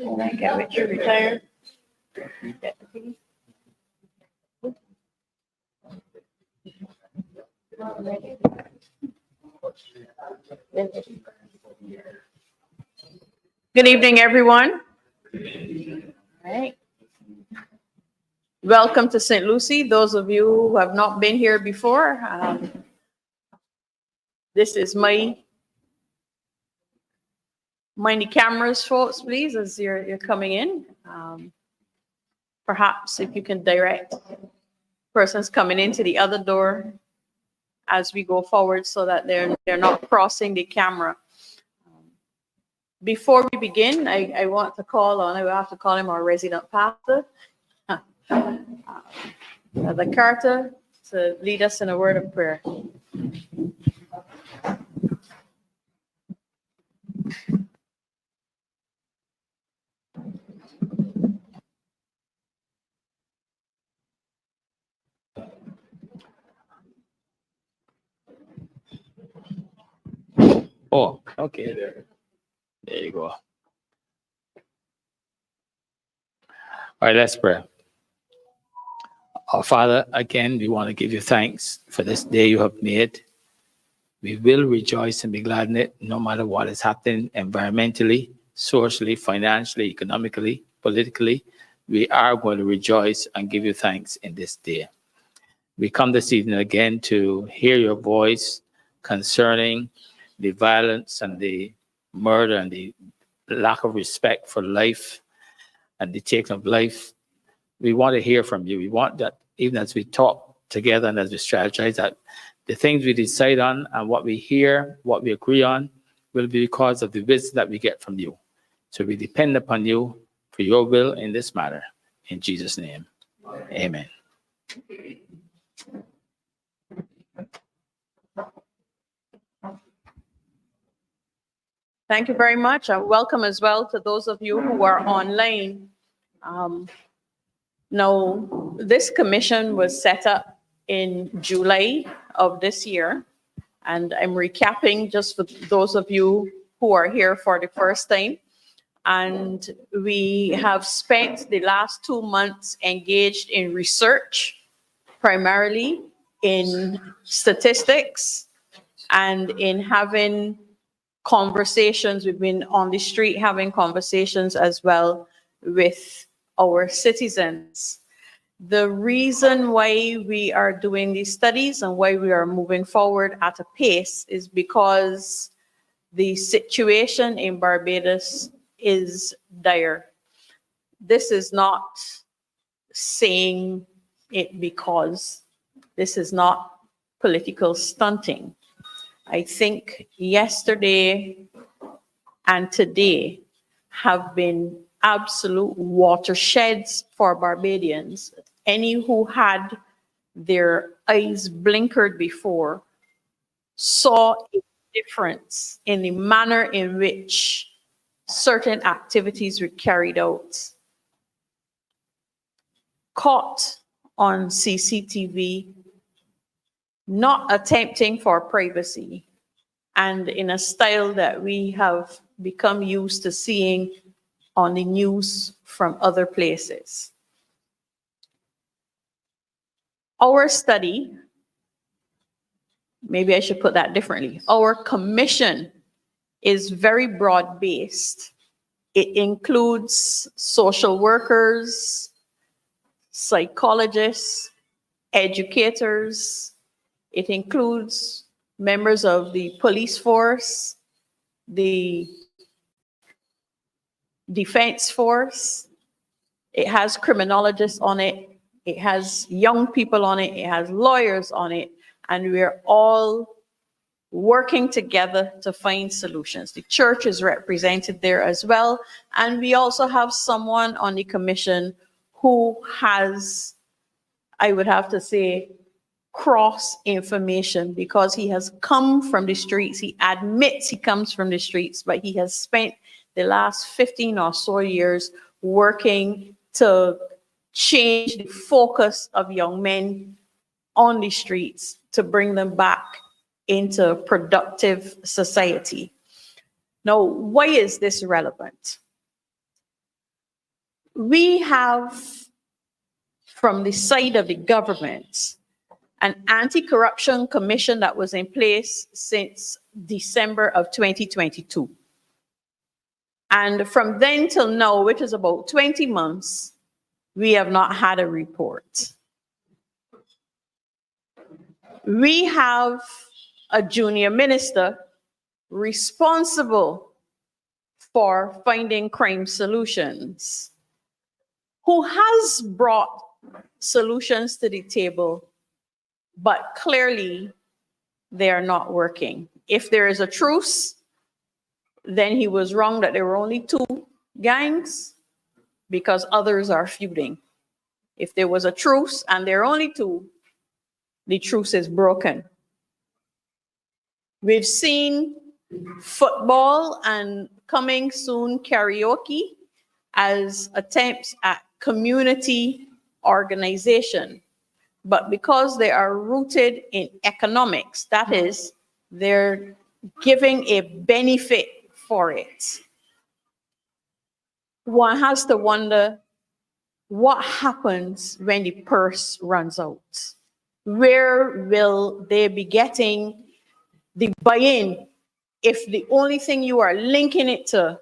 When I get Richard retired. Good evening, everyone. All right. Welcome to St. Lucie. Those of you who have not been here before, this is mind the cameras, folks, please, as you're coming in. Perhaps if you can direct persons coming into the other door as we go forward so that they're not crossing the camera. Before we begin, I want to call on, I will have to call him our resident pastor, Brother Carter, to lead us in a word of prayer. Oh, okay, there you go. All right, let's pray. Our Father, again, we want to give you thanks for this day you have made. We will rejoice and be glad in it, no matter what is happening environmentally, socially, financially, economically, politically. We are going to rejoice and give you thanks in this day. We come this evening again to hear your voice concerning the violence and the murder and the lack of respect for life and the taking of life. We want to hear from you. We want that even as we talk together and as we strategize, that the things we decide on and what we hear, what we agree on, will be because of the wisdom that we get from you. So we depend upon you for your will in this matter. In Jesus' name, amen. Thank you very much. Welcome as well to those of you who are online. Now, this commission was set up in July of this year, and I'm recapping just for those of you who are here for the first time. And we have spent the last 2 months engaged in research, primarily in statistics and in having conversations. We've been on the street having conversations as well with our citizens. The reason why we are doing these studies and why we are moving forward at a pace is because the situation in Barbados is dire. This is not saying it because this is not political stunting. I think yesterday and today have been absolute watersheds for Barbadians. Any who had their eyes blinkered before saw a difference in the manner in which certain activities were carried out. Caught on CCTV, not attempting for privacy, and in a style that we have become used to seeing on the news from other places. Our study, maybe I should put that differently, our commission is very broad-based. It includes social workers, psychologists, educators. It includes members of the police force, the defense force. It has criminologists on it. It has young people on it. It has lawyers on it. And we're all working together to find solutions. The church is represented there as well. And we also have someone on the commission who has, I would have to say, cross information, because he has come from the streets. He admits he comes from the streets, but he has spent the last 15 or so years working to change the focus of young men on the streets to bring them back into productive society. Now, why is this relevant? We have, from the side of the government, an anti-corruption commission that was in place since December of 2022. And from then till now, which is about 20 months, we have not had a report. We have a junior minister responsible for finding crime solutions, who has brought solutions to the table, but clearly they are not working. If there is a truce, then he was wrong that there were only 2 gangs, because others are feuding. If there was a truce and there are only 2, the truce is broken. We've seen football and coming soon karaoke as attempts at community organization. But because they are rooted in economics, that is, they're giving a benefit for it. One has to wonder what happens when the purse runs out. Where will they be getting the buy-in if the only thing you are linking it to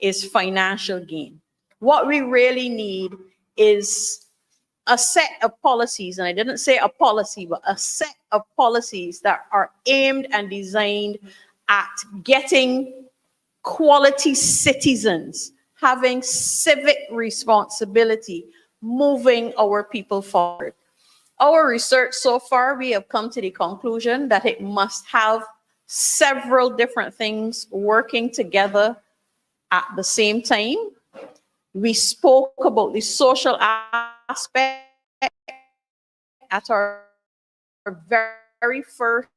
is financial gain? What we really need is a set of policies, and I didn't say a policy, but a set of policies that are aimed and designed at getting quality citizens, having civic responsibility, moving our people forward. Our research so far, we have come to the conclusion that it must have several different things working together at the same time. We spoke about the social aspect at our very first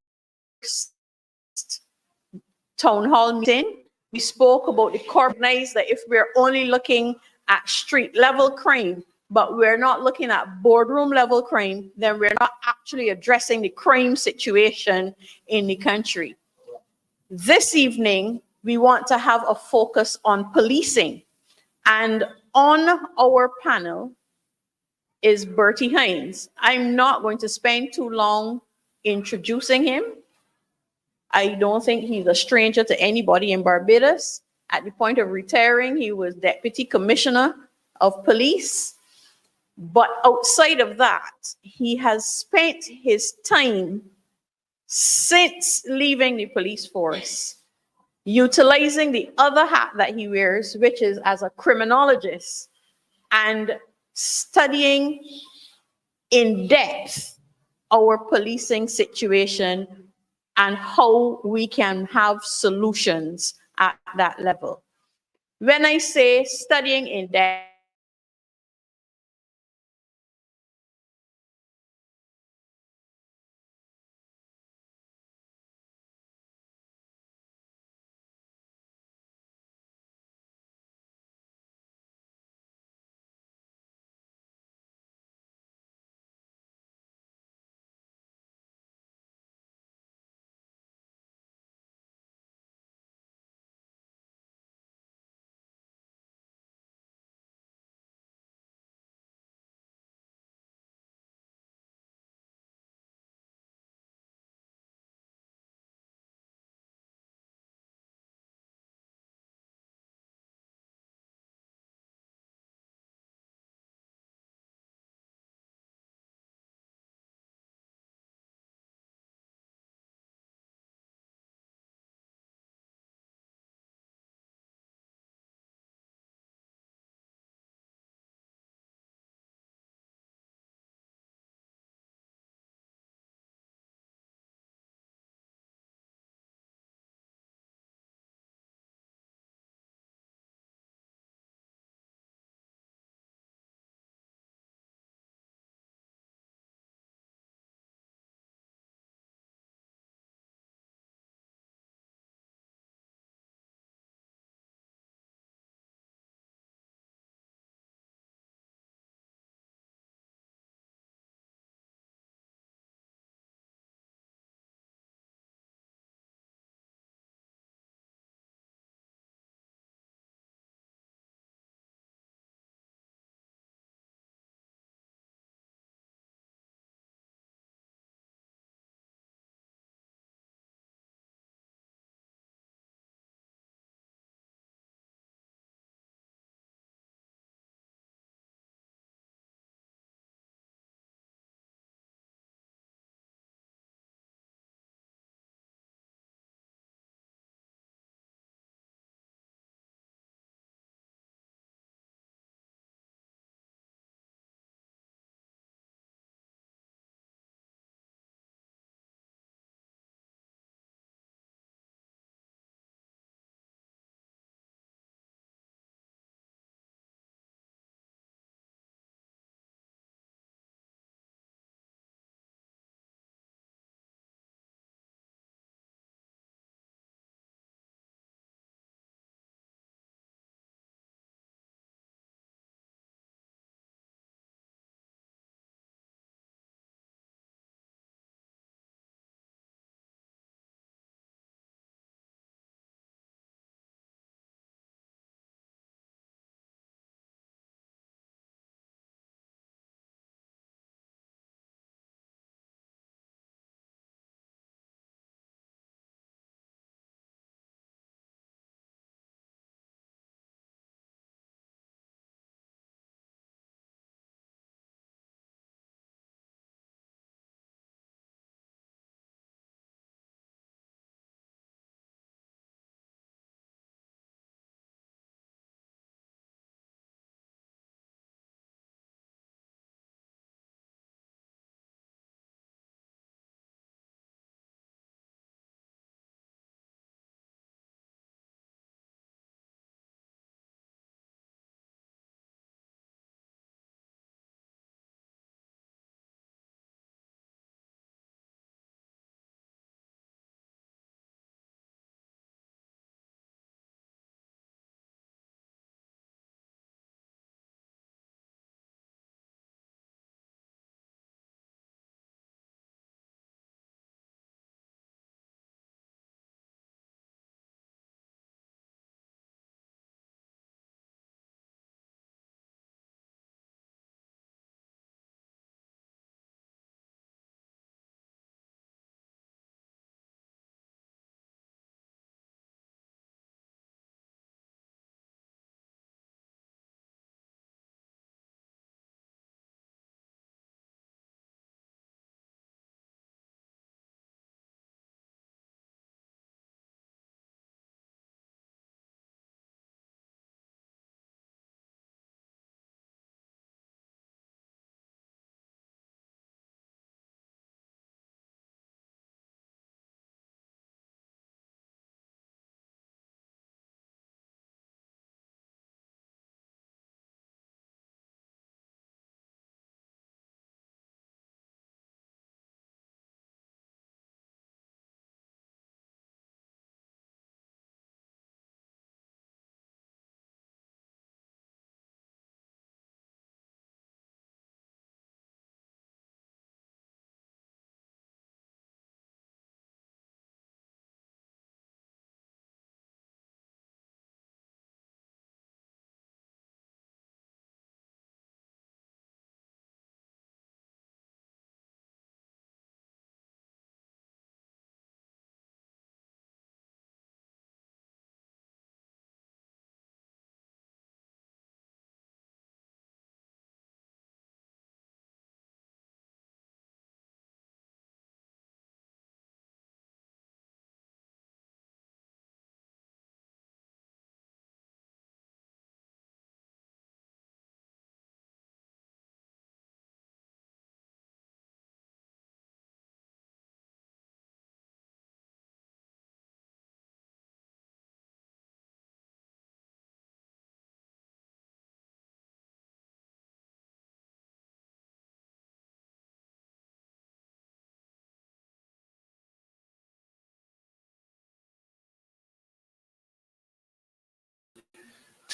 town hall meeting. We spoke about the recognize that if we're only looking at street level crime, but we're not looking at boardroom level crime, then we're not actually addressing the crime situation in the country. This evening, we want to have a focus on policing. And on our panel is Bertie Hines. I'm not going to spend too long introducing him. I don't think he's a stranger to anybody in Barbados. At the point of retiring, he was Deputy Commissioner of Police. But outside of that, he has spent his time since leaving the police force utilizing the other hat that he wears, which is as a criminologist, and studying in depth our policing situation and how we can have solutions at that level. When I say studying in depth,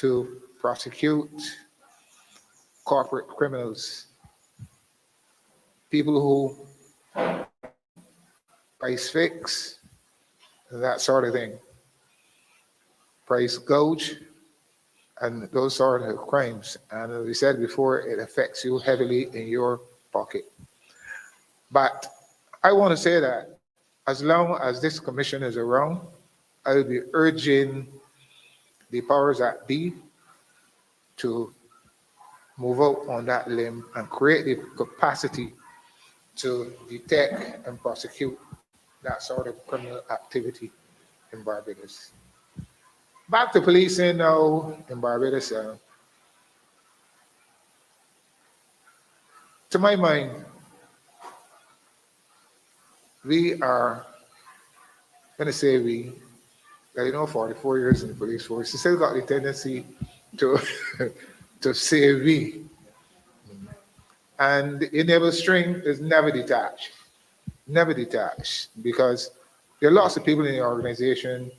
to prosecute corporate criminals, people who price fix, that sort of thing, price gouge, and those sort of crimes. And as we said before, it affects you heavily in your pocket. But I want to say that as long as this commission is around, I will be urging the powers that be to move out on that limb and create the capacity to detect and prosecute that sort of criminal activity in Barbados. Back to policing now in Barbados. To my mind, we are going to say we, 44 years in the police force, still got the tendency to, to say we. And the enable string is never detached, because there are lots of people in the organization.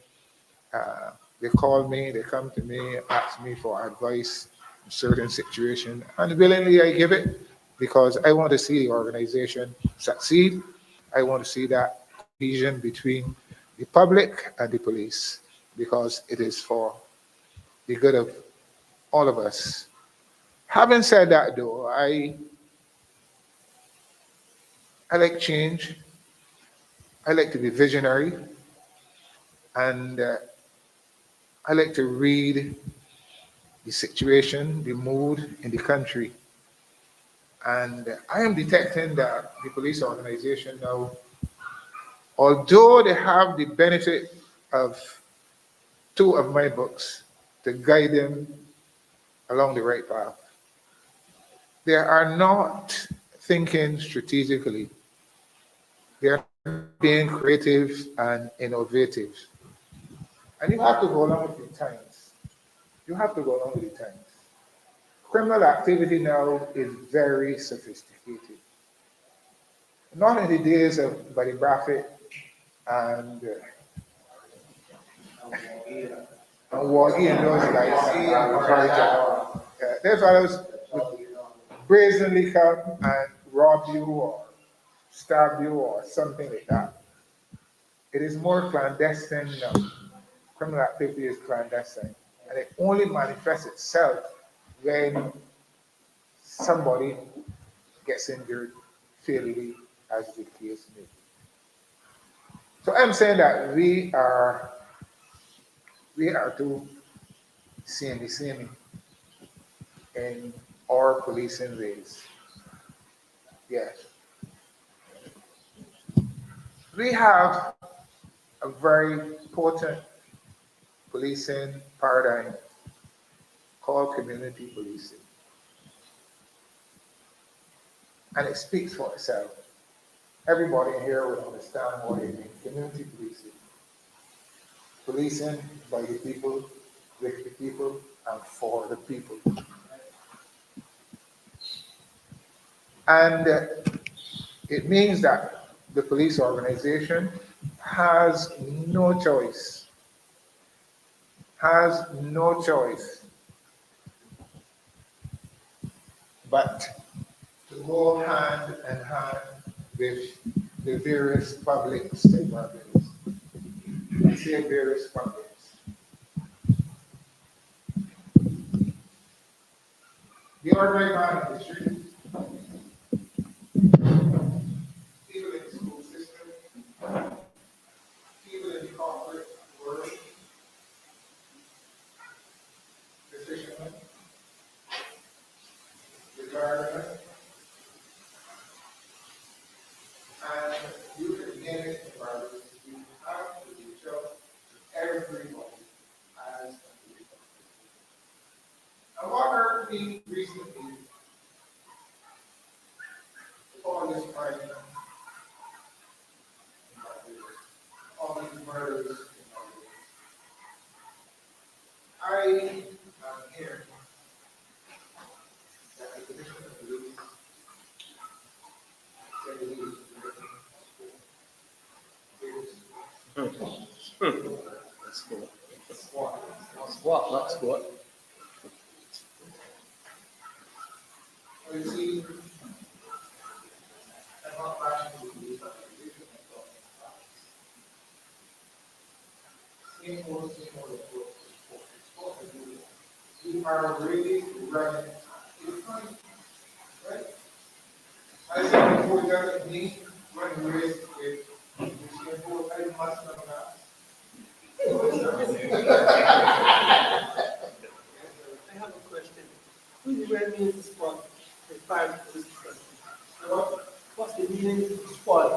They call me, they come to me, ask me for advice in certain situations, and willingly I give it, because I want to see the organization succeed. I want to see that cohesion between the public and the police, because it is for the good of all of us. Having said that, though, I like change. I like to be visionary, and I like to read the situation, the mood in the country. And I am detecting that the police organization now, although they have the benefit of two of my books to guide them along the right path, they are not thinking strategically. They are being creative and innovative. And you have to go along with the times. You have to go along with the times. Criminal activity now is very sophisticated. Not in the days of Buddy Braffett and Waggy and those guys. Their fellows would brazenly come and rob you or stab you or something like that. It is more clandestine now. Criminal activity is clandestine, and it only manifests itself when somebody gets injured fatally, as the case may be. So I'm saying that we are to see in our policing ways. Yes. We have a very potent policing paradigm called community policing. And it speaks for itself. Everybody here will understand what it means. Community policing. Policing by the people, with the people, and for the people. And it means that the police organization has no choice but to go hand in hand with the various public stakeholders. I say various publics. The ordinary man in the street, people in the school system, people in the corporate world, the fishermen, the gardener, and you can name it environment. You have to reach out to everybody as a people. And what hurt me recently, all this crime, all these murders, I am here that the Commission of Police said it is That's what. But you see, I'm not passionate with this organization. Same old approach. We are really running. Right? I said before that me running a race with I must know that. I have a question. Who is the red means squad as far as police is concerned? What's the meaning of squad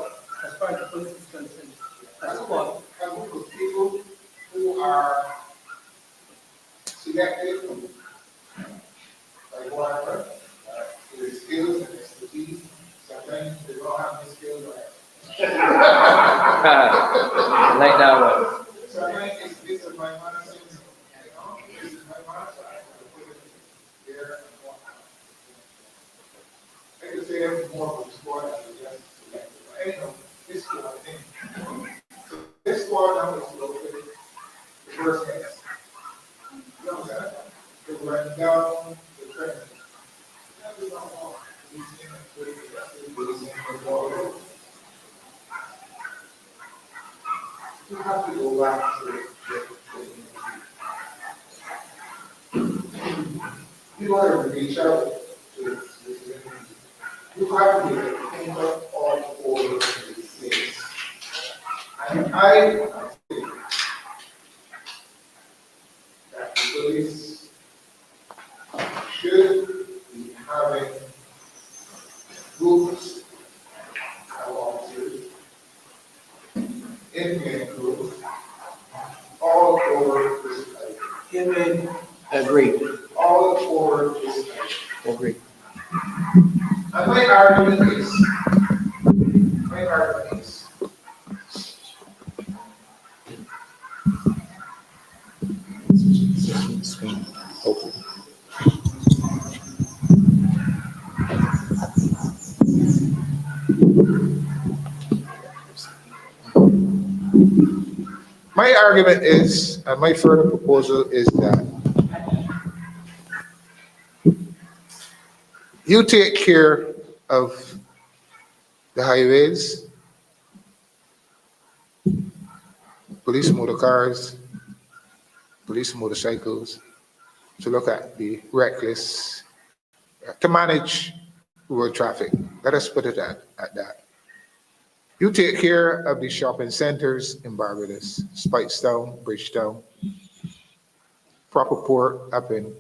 as far as the police is concerned? A squad. A group of people who are selected by whatever, their skills and expertise. Sometimes they don't have any skills. Like that one. Sometimes it's this is my mindset. This is my mindset. I put it there and whatnot. I could say that's more of a squad than just selected. But anyhow, this squad thing. So this squad now is located the first next. You know that? To run down the trend. That is not all. These things are pretty good. You have to go back to it. You want to reach out to this community. You have to think of all over these things. And I think that the police should be having groups of officers in groups all over this country. Amen. Agreed. All over this country. Agreed. And my argument is, Screen open. my argument is, and my further proposal is that you take care of the highways, police motor cars, police motorcycles, to look at the reckless, to manage road traffic. Let us put it at that. You take care of the shopping centers in Barbados, Spikestown, Bridgetown, proper port up in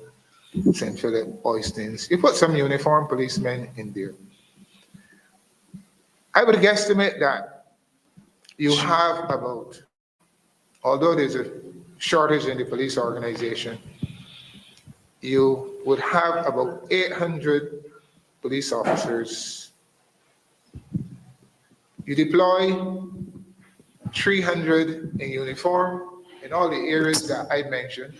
St. Philip, Oistins. You put some uniformed policemen in there. I would guesstimate that you have about, although there's a shortage in the police organization, you would have about 800 police officers. You deploy 300 in uniform in all the areas that I mentioned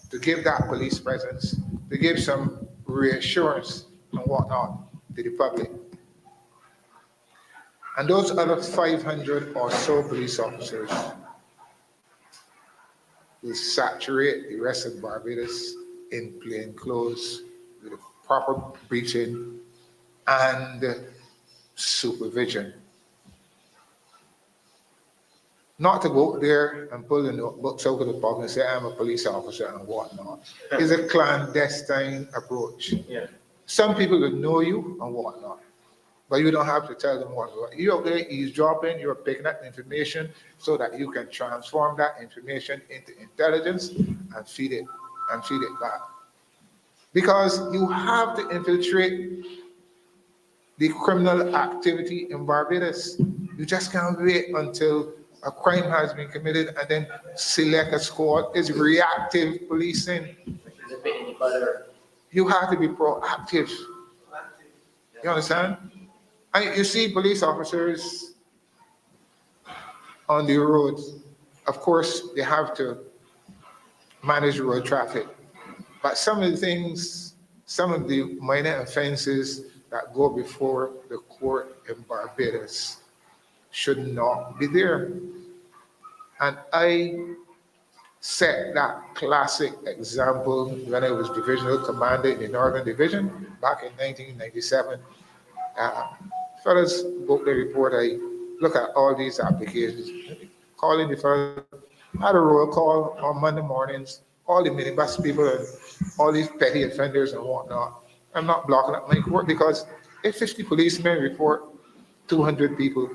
to give that police presence, to give some reassurance and whatnot to the public. And those other 500 or so police officers will saturate the rest of Barbados in plain clothes with proper breaching and supervision. Not to go there and pull the notebooks out of the pocket and say, I'm a police officer and whatnot. It's a clandestine approach. Yeah. Some people will know you and whatnot, but you don't have to tell them what. You're there eavesdropping, you're picking up information so that you can transform that information into intelligence and feed it back. Because you have to infiltrate the criminal activity in Barbados. You just can't wait until a crime has been committed and then select a squad. It's reactive policing. You have to be proactive. You understand? And you see police officers on the roads. Of course, they have to manage road traffic. But some of the things, some of the minor offenses that go before the court in Barbados should not be there. And I set that classic example when I was divisional commander in the Northern Division back in 1997. Fellas book the report. I look at all these applications, calling the fellas, had a roll call on Monday mornings, all the minibus people and all these petty offenders and whatnot. I'm not blocking up my court because if 50 policemen report 200 people,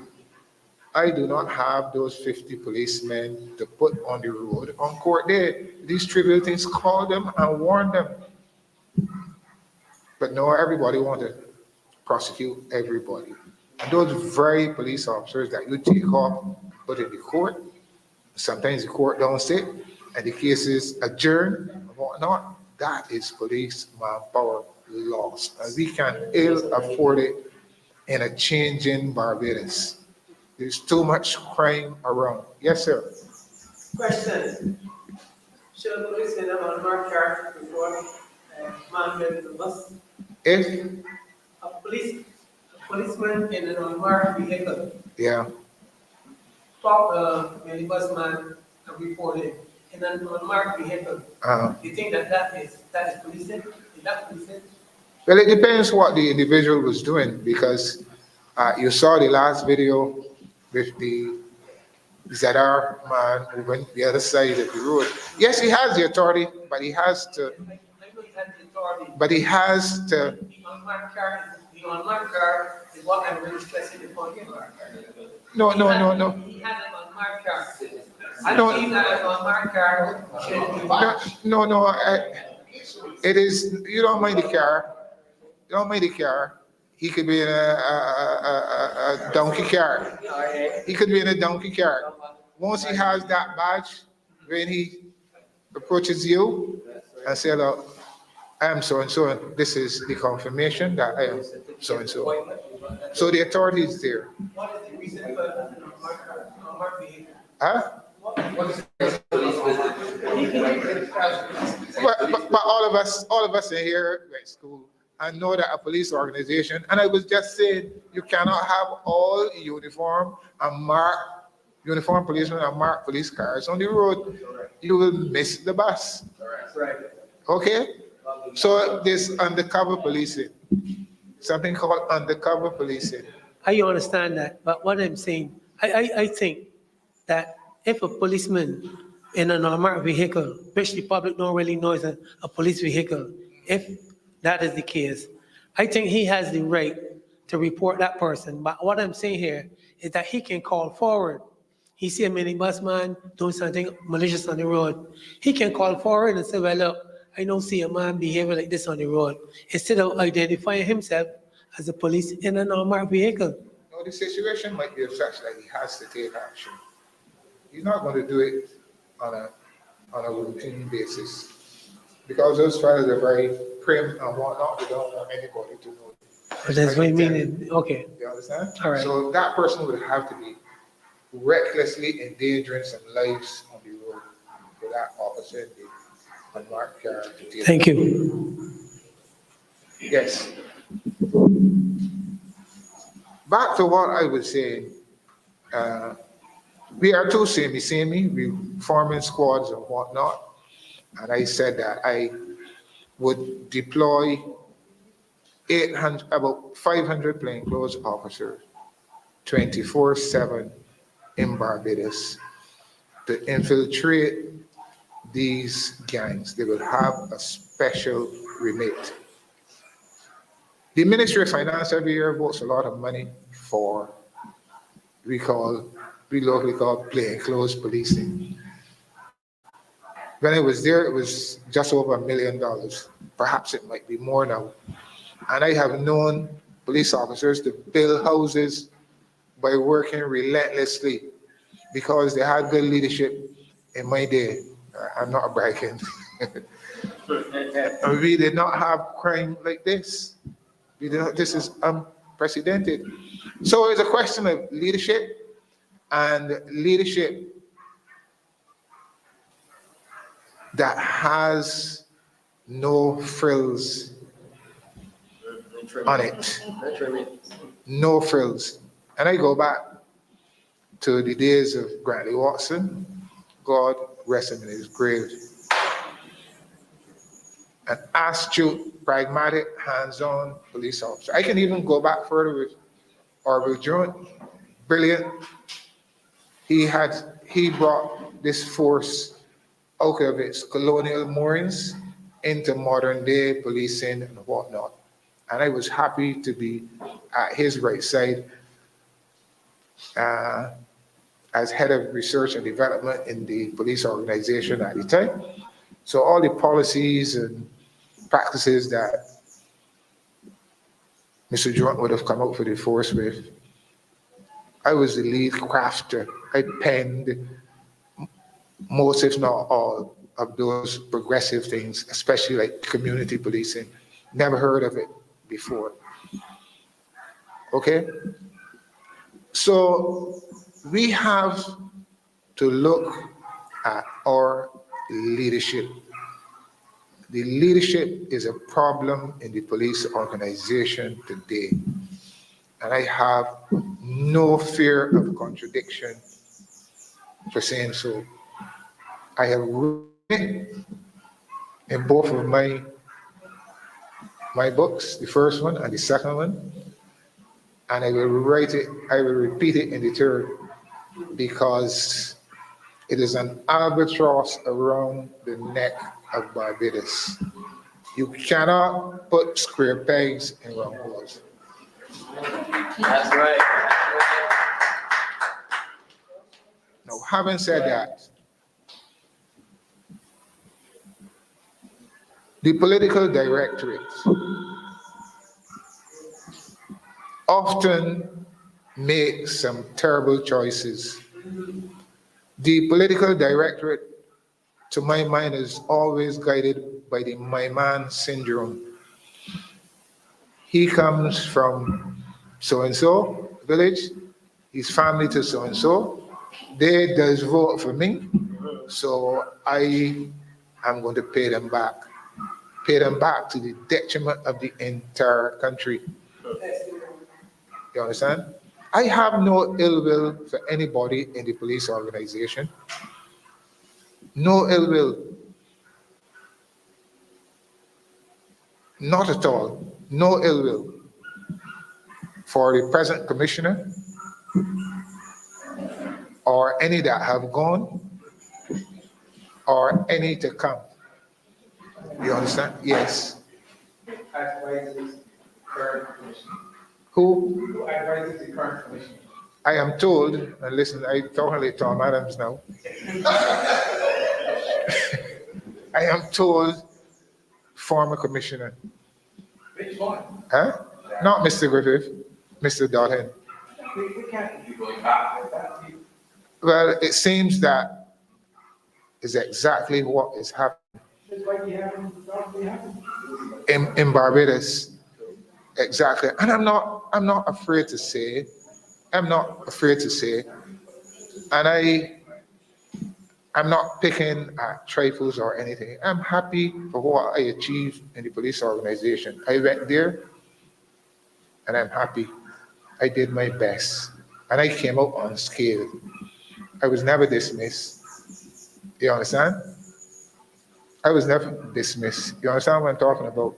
I do not have those 50 policemen to put on the road on court day. These trivial things, call them and warn them. But no, everybody want to prosecute everybody. And those very police officers that you take off, put in the court, sometimes the court don't sit, and the case is adjourned and whatnot, that is police manpower loss. And we can ill afford it in a changing Barbados. There's too much crime around. Yes, sir. Question. Should a policeman have a marked car before man gets the bus? If, A policeman in an unmarked vehicle, yeah, stop a minibus man and report him in an unmarked vehicle. You think that is policing? Is that policing? well, it depends what the individual was doing because you saw the last video with the ZR man who went the other side of the road. Yes, he has the authority, but he has to. I know he has the authority. But he has to. The unmarked car is what I'm really stressing upon him. No. He has an unmarked car. I No. don't think that an unmarked car should be watched. No. It is. You don't mind the car. You don't mind the car. He could be in a donkey car. He could be in a donkey car. Once he has that badge, when he approaches you and says, "Look, I am so and so, and this is the confirmation that I am so and so." So the authority is there. What is the reason for an unmarked vehicle? Huh? What is But all of us in here went to school and know that a police organization, and I was just saying, you cannot have all uniform policemen and marked police cars on the road. You will miss the bus. Okay? So there's undercover policing, something called undercover policing. I understand that, but what I'm saying, I think that if a policeman in an unmarked vehicle, which the public don't really know is a police vehicle, if that is the case, I think he has the right to report that person. But what I'm saying here is that he can call forward. He see a minibus man doing something malicious on the road. He can call forward and say, well, look, I don't see a man behaving like this on the road. Instead of identifying himself as a police in an unmarked vehicle. No, the situation might be such that he has to take action. He's not going to do it on a routine basis. Because those fellas are very prim and whatnot, they don't want anybody to know. But that's what I mean. Okay. You understand? All right. So that person would have to be recklessly endangering some lives on the road for that officer in the unmarked car to take. Thank you. Yes. Back to what I was saying. We are too samey, we forming squads and whatnot. And I said that I would deploy about 500 plainclothes officers 24/7 in Barbados to infiltrate these gangs. They will have a special remit. The Ministry of Finance every year votes a lot of money for we locally call plainclothes policing. When I was there, it was just over $1 million. Perhaps it might be more now. And I have known police officers to build houses by working relentlessly because they had good leadership in my day. I'm not bragging. We did not have crime like this. This is unprecedented. So it's a question of leadership, and leadership that has no frills on it. No frills. And I go back to the days of Grantley Watson. God rest him in his grave. An astute, pragmatic, hands-on police officer. I can even go back further with Orville Jones. Brilliant. He brought this force out of its colonial moorings into modern day policing and whatnot. And I was happy to be at his right side as head of research and development in the police organization at the time. So all the policies and practices that Mr. Jordan would have come out for the force with, I was the lead crafter. I penned most, if not all, of those progressive things, especially like community policing. Never heard of it before. Okay? So we have to look at our leadership. The leadership is a problem in the police organization today. And I have no fear of contradiction for saying so. I have written in both of my books, the first one and the second one, and I will repeat it in the third, because it is an albatross around the neck of Barbados. You cannot put square pegs in round holes. That's right. Now, having said that, the political directorate often makes some terrible choices. The political directorate, to my mind, is always guided by the my man syndrome. He comes from so-and-so village, his family to so-and-so, they does vote for me, so I am going to pay them back to the detriment of the entire country. You understand? I have no ill will for anybody in the police organization. No ill will. Not at all. No ill will. For the present commissioner or any that have gone or any to come. You understand? Yes. Advises current commission. Who? Who advises the current commission? I am told, and listen, I totally Tom Adams now. I am told former commissioner. Which one? Huh? Not Mr. Griffith, Mr. Dotton. We can't be going back like that. Well, it seems that is exactly what is happening That's why we haven't. in Barbados. Exactly. And I'm not afraid to say, and I'm not picking at trifles or anything. I'm happy for what I achieved in the police organization. I went there and I'm happy. I did my best and I came out unscathed. I was never dismissed. You understand? I was never dismissed. You understand what I'm talking about?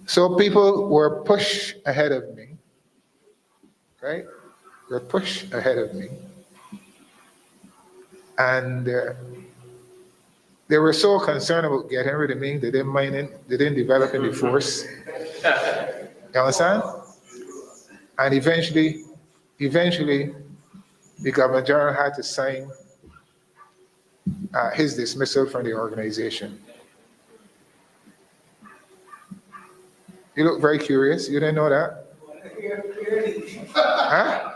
So people were pushed ahead of me, right? Were pushed ahead of me. And they were so concerned about getting rid of me, they didn't develop any force. You understand? And eventually, the Governor General had to sign his dismissal from the organization. You look very curious. You didn't know that? Huh?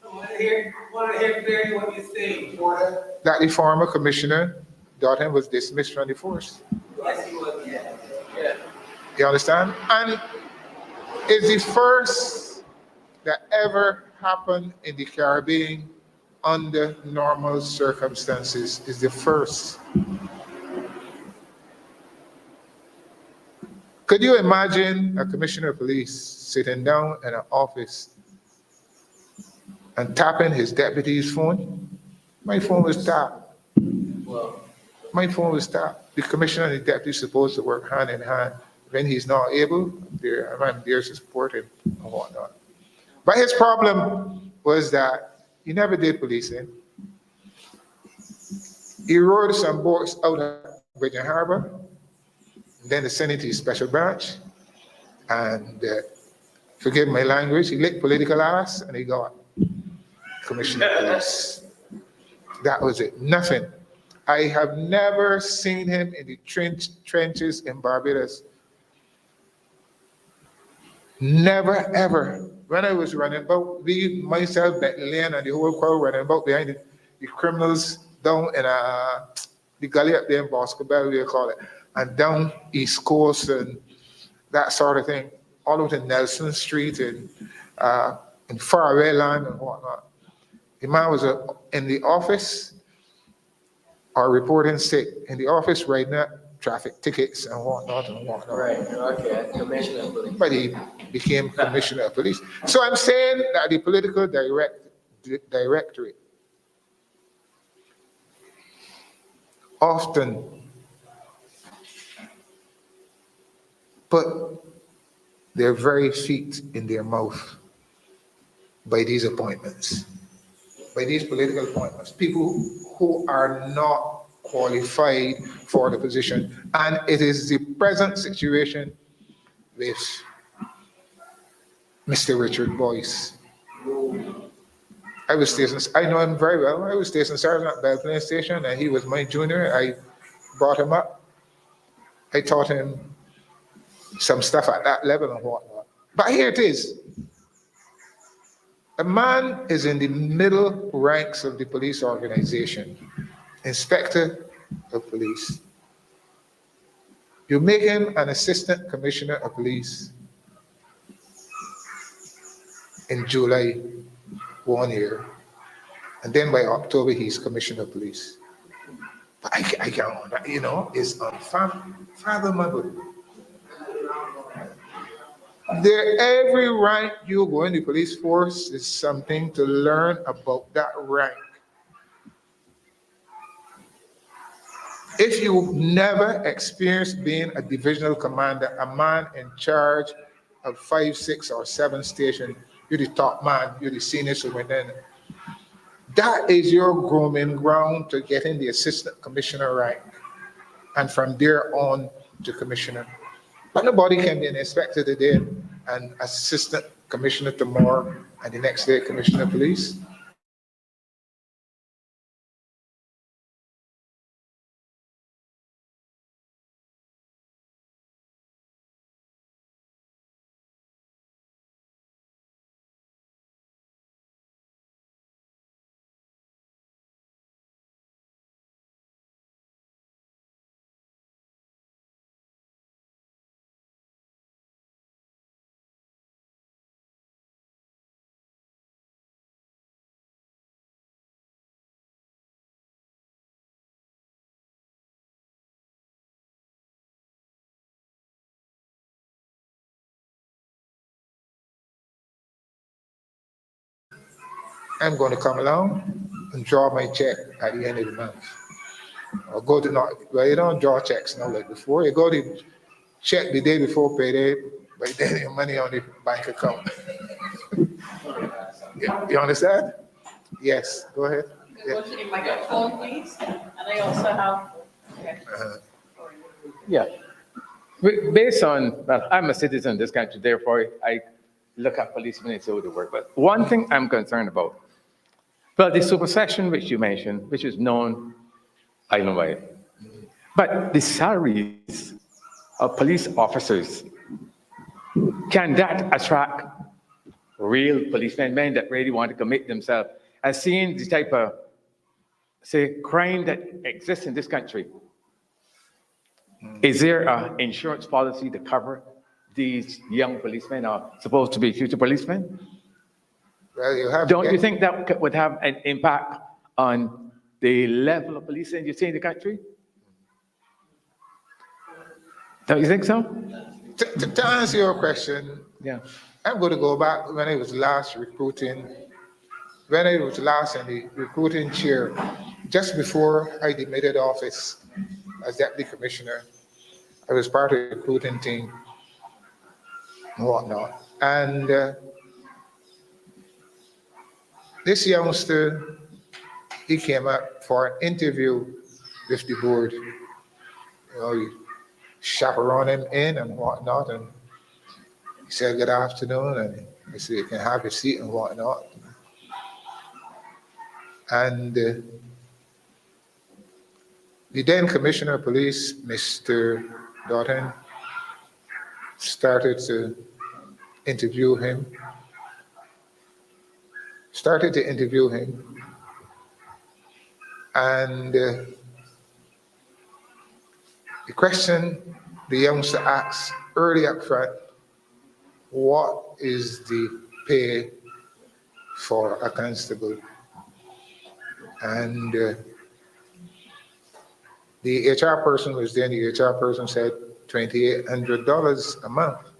I want to hear clearly what you're saying. That the former commissioner, Dotton, was dismissed from the force. Yes, he was. Yeah. You understand? And it's the first that ever happened in the Caribbean under normal circumstances. Is the first. Could you imagine a commissioner of police sitting down in an office and tapping his deputy's phone? My phone was tapped. my phone will stop. The commissioner and the deputy supposed to work hand in hand. When he's not able, I'm there to support him and whatnot. But his problem was that he never did policing. He rode some boats out of Bridge Harbor, then they sent it to his special branch, and forgive my language, he licked political ass and he got commissioner of police. That was it, nothing. I have never seen him in the trenches in Barbados. Never, ever. When I was running about, myself, Bentley, and the whole crowd running about behind the criminals down in the gully up there in Bosco Bell, we call it, and down East Coast and that sort of thing, all over to Nelson Street and in Faraway Land and whatnot. The man was in the office or reporting sick in the office writing up traffic tickets and whatnot and whatnot. Right, okay, commissioner of police. But he became commissioner of police. So I'm saying that the political directorate often put their very feet in their mouth by these appointments, by these political appointments, people who are not qualified for the position. And it is the present situation with Mr. Richard Boyce. I know him very well. I was station sergeant at Bell Plain Station, and he was my junior. I brought him up. I taught him some stuff at that level and whatnot. But here it is. A man is in the middle ranks of the police organization, inspector of police. You make him an assistant commissioner of police in July 1 year, and then by October he's commissioner of police. But I can't, it's unfathomable. Every rank you go in the police force is something to learn about that rank. If you've never experienced being a divisional commander, a man in charge of 5, 6, or 7 stations, you're the top man, you're the senior superintendent. That is your grooming ground to get in the assistant commissioner rank, and from there on to commissioner. But nobody can be an inspector today and assistant commissioner tomorrow, and the next day commissioner of police. I'm going to come along and draw my check at the end of the month. Or go to you don't draw checks now like before. You go to check the day before payday, but then your money on the bank account. You understand? Yes, go ahead. Go to the microphone, please. And I also have. Okay. Yeah. Based on, well, I'm a citizen of this country, therefore I look at policemen and say what they work. But one thing I'm concerned about, well, the supersection which you mentioned, which is known island-wide, but the salaries of police officers, can that attract real policemen, men that really want to commit themselves? And seeing the type of, say, crime that exists in this country, is there an insurance policy to cover these young policemen are supposed to be future policemen? Well, you have Don't you think that would have an impact on the level of policing you see in the country? Don't you think so? To answer your question, Yeah. I'm going to go back when I was last recruiting, when I was last in the recruiting chair. just before I demitted office as deputy commissioner, I was part of the recruiting team and whatnot. And this youngster, he came up for an interview with the board. You know, you chaperone him in and whatnot, and he said, "Good afternoon," and he said, "You can have your seat," and whatnot. And the then Commissioner of Police, Mr. Doughton, started to interview him. And the question the youngster asked early up front, what is the pay for a constable? And the HR person was there, and the HR person said $2,800 a month.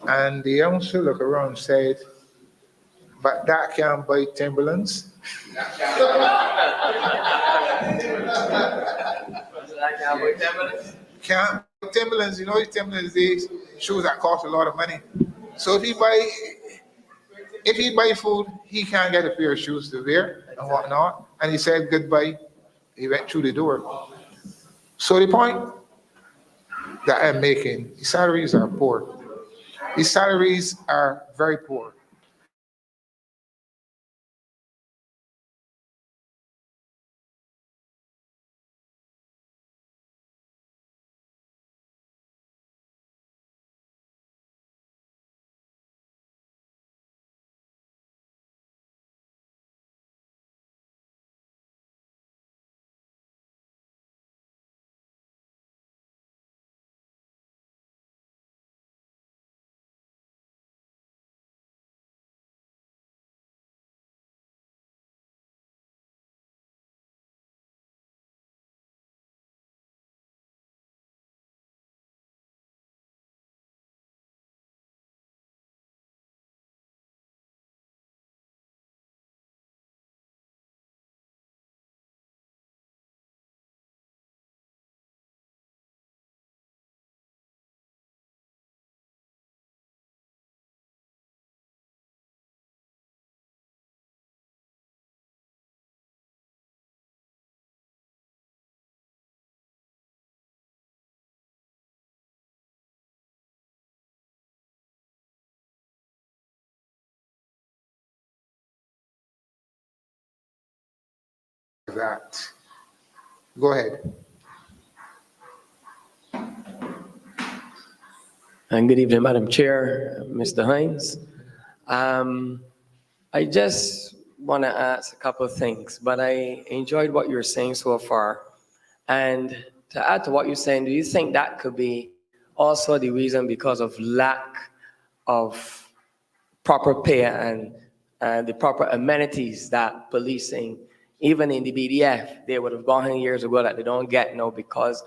And the youngster looked around and said, "But that can't buy Timberlands." Can't buy Timberlands, you know, Timberlands, these shoes that cost a lot of money. So if he buy food, he can't get a pair of shoes to wear and whatnot. And he said goodbye. He went through the door. So the point that I'm making, the salaries are poor. The salaries are very poor. That. Go ahead. And good evening, Madam Chair, Mr. Hines. I just want to ask a couple of things, but I enjoyed what you're saying so far. And to add to what you're saying, do you think that could be also the reason because of lack of proper pay and the proper amenities that policing, even in the BDF, they would have gone in years ago that they don't get now because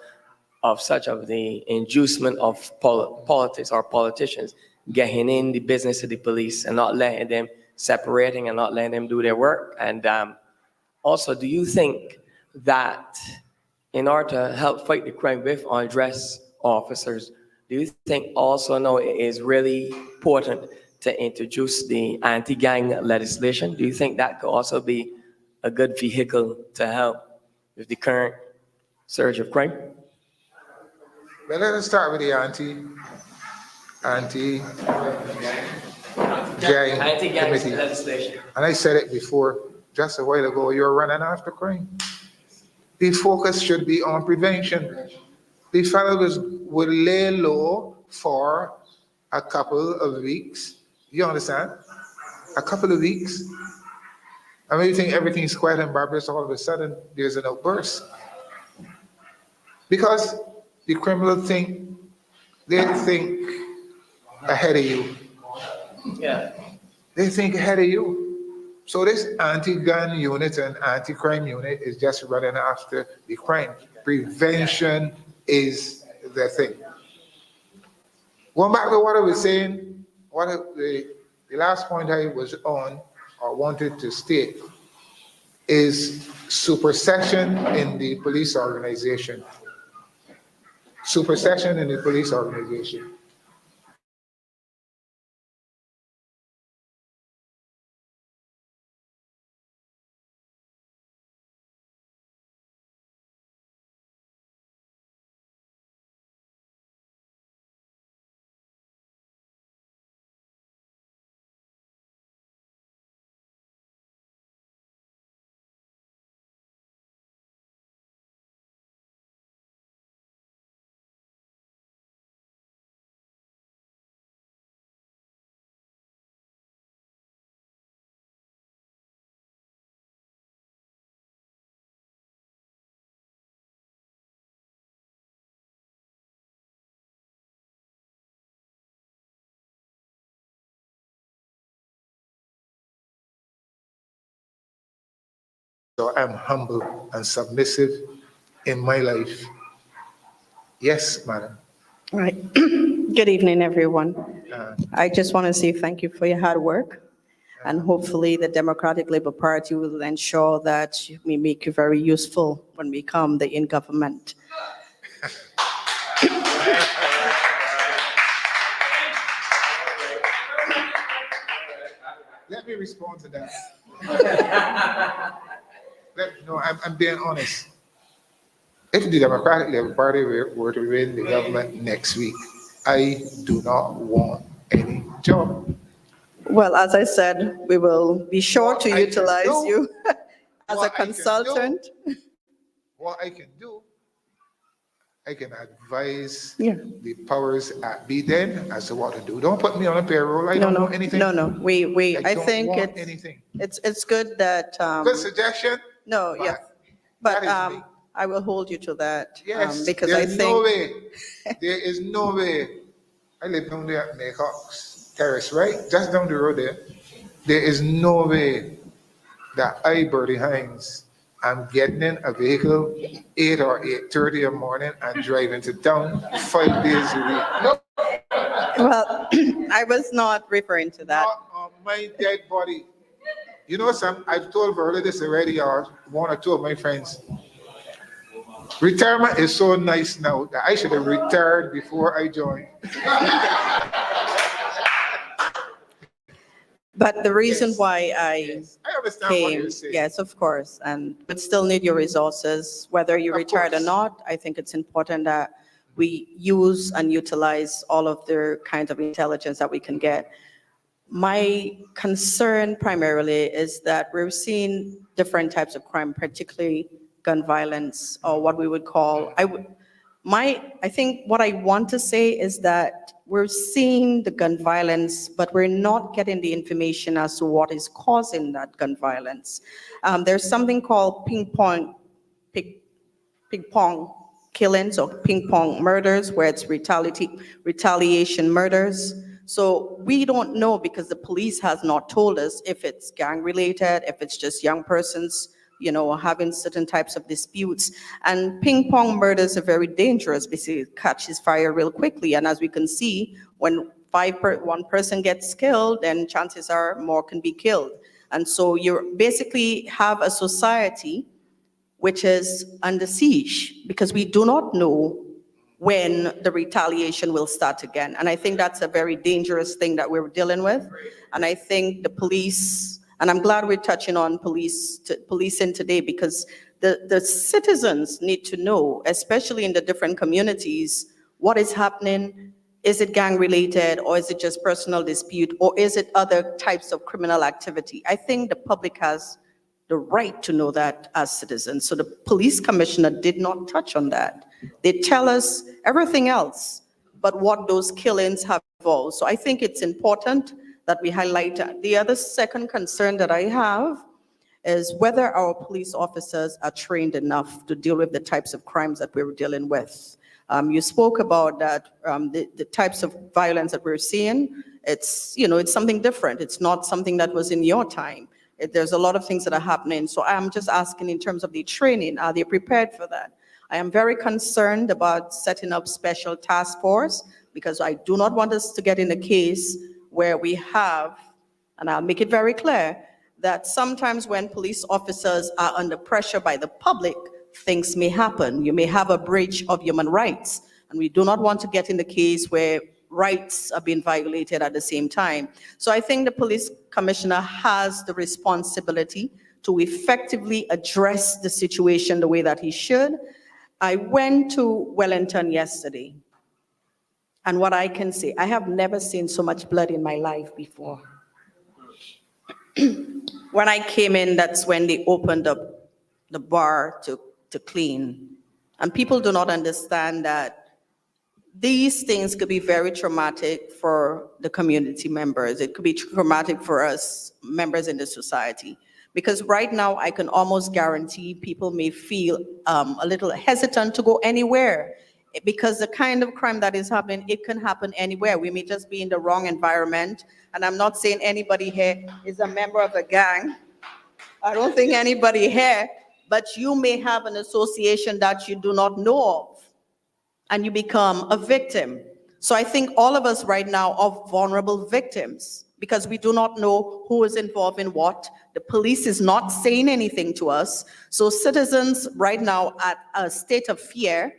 of such of the inducement of politics or politicians getting in the business of the police and not letting them separating and not letting them do their work? And also, do you think that in order to help fight the crime with undressed officers, do you think also now it is really important to introduce the anti-gang legislation? Do you think that could also be a good vehicle to help with the current surge of crime? Well, let us start with the anti-gang Anti-gang committee. legislation. And I said it before, just a while ago, you're running after crime. The focus should be on prevention. The fellows would lay low for a couple of weeks. You understand? A couple of weeks. I mean, you think everything's quiet and barbarous, all of a sudden there's an outburst. Because the criminal they think ahead of you. Yeah. They think ahead of you. So this anti-gun unit and anti-crime unit is just running after the crime. Prevention is the thing. Going back to what I was saying, the last point I was on or wanted to state is supersession in the police organization. Supersession in the police organization. So I'm humble and submissive in my life. Yes, madam. Right. Good evening, everyone. Uh, I just want to say thank you for your hard work. And hopefully the Democratic Labour Party will ensure that we make you very useful when we come in government. Let me respond to that. No, I'm being honest. If the Democratic Labour Party were to win the government next week, I do not want any job. Well, as I said, we will be sure to What I can utilize do- you as a what I can do- consultant. What I can do, I can advise Yeah. the powers at be then as to what to do. Don't put me on a payroll. I No, don't no, know anything. no. I don't think want anything. it's good that, Good suggestion. no, but yeah. But that is me. I will hold you to that. Yes, Because I there's no think, way. There is no way. I live down there at Maycox Terrace, right? Just down the road there. There is no way that I, Bertie Hines, am getting in a vehicle 8 or 8:30 in the morning and driving to town 5 days a week. No, well, I was not referring to that. not on my dead body. You know, I've told Bertie this already, or one or two of my friends. Retirement is so nice now that I should have retired before I joined. But the reason Yes. why I I understand what came, you're saying. yes, of course, but still need your resources, whether you're Of retired or course. not. I think it's important that we use and utilize all of the kinds of intelligence that we can get. My concern primarily is that we're seeing different types of crime, particularly gun violence, or what we would call, I think what I want to say is that we're seeing the gun violence, but we're not getting the information as to what is causing that gun violence. There's something called ping pong killings or ping pong murders, where it's retaliation murders. So we don't know, because the police has not told us if it's gang related, if it's just young persons, having certain types of disputes. And ping pong murders are very dangerous because it catches fire real quickly. And as we can see, when one person gets killed, then chances are more can be killed. And so you basically have a society which is under siege, because we do not know when the retaliation will start again. And I think that's a very dangerous thing that we're dealing with. And I think the police, and I'm glad we're touching on policing today, because the citizens need to know, especially in the different communities, what is happening. Is it gang related, or is it just personal dispute, or is it other types of criminal activity? I think the public has the right to know that as citizens. So the police commissioner did not touch on that. They tell us everything else, but what those killings have involved. So I think it's important that we highlight that. The other second concern that I have is whether our police officers are trained enough to deal with the types of crimes that we're dealing with. You spoke about that, the types of violence that we're seeing. It's something different. It's not something that was in your time. There's a lot of things that are happening. So I'm just asking, in terms of the training, are they prepared for that? I am very concerned about setting up special task force, because I do not want us to get in a case where we have, and I'll make it very clear, that sometimes when police officers are under pressure by the public, things may happen. You may have a breach of human rights, and we do not want to get in the case where rights are being violated at the same time. So I think the police commissioner has the responsibility to effectively address the situation the way that he should. I went to Wellington yesterday, and what I can say, I have never seen so much blood in my life before. When I came in, that's when they opened up the bar to clean. And people do not understand that these things could be very traumatic for the community members. It could be traumatic for us members in the society. Because right now, I can almost guarantee people may feel a little hesitant to go anywhere. Because the kind of crime that is happening, it can happen anywhere. We may just be in the wrong environment. And I'm not saying anybody here is a member of a gang. I don't think anybody here, but you may have an association that you do not know of, and you become a victim. So I think all of us right now are vulnerable victims because we do not know who is involved in what. The police is not saying anything to us. So citizens right now at a state of fear,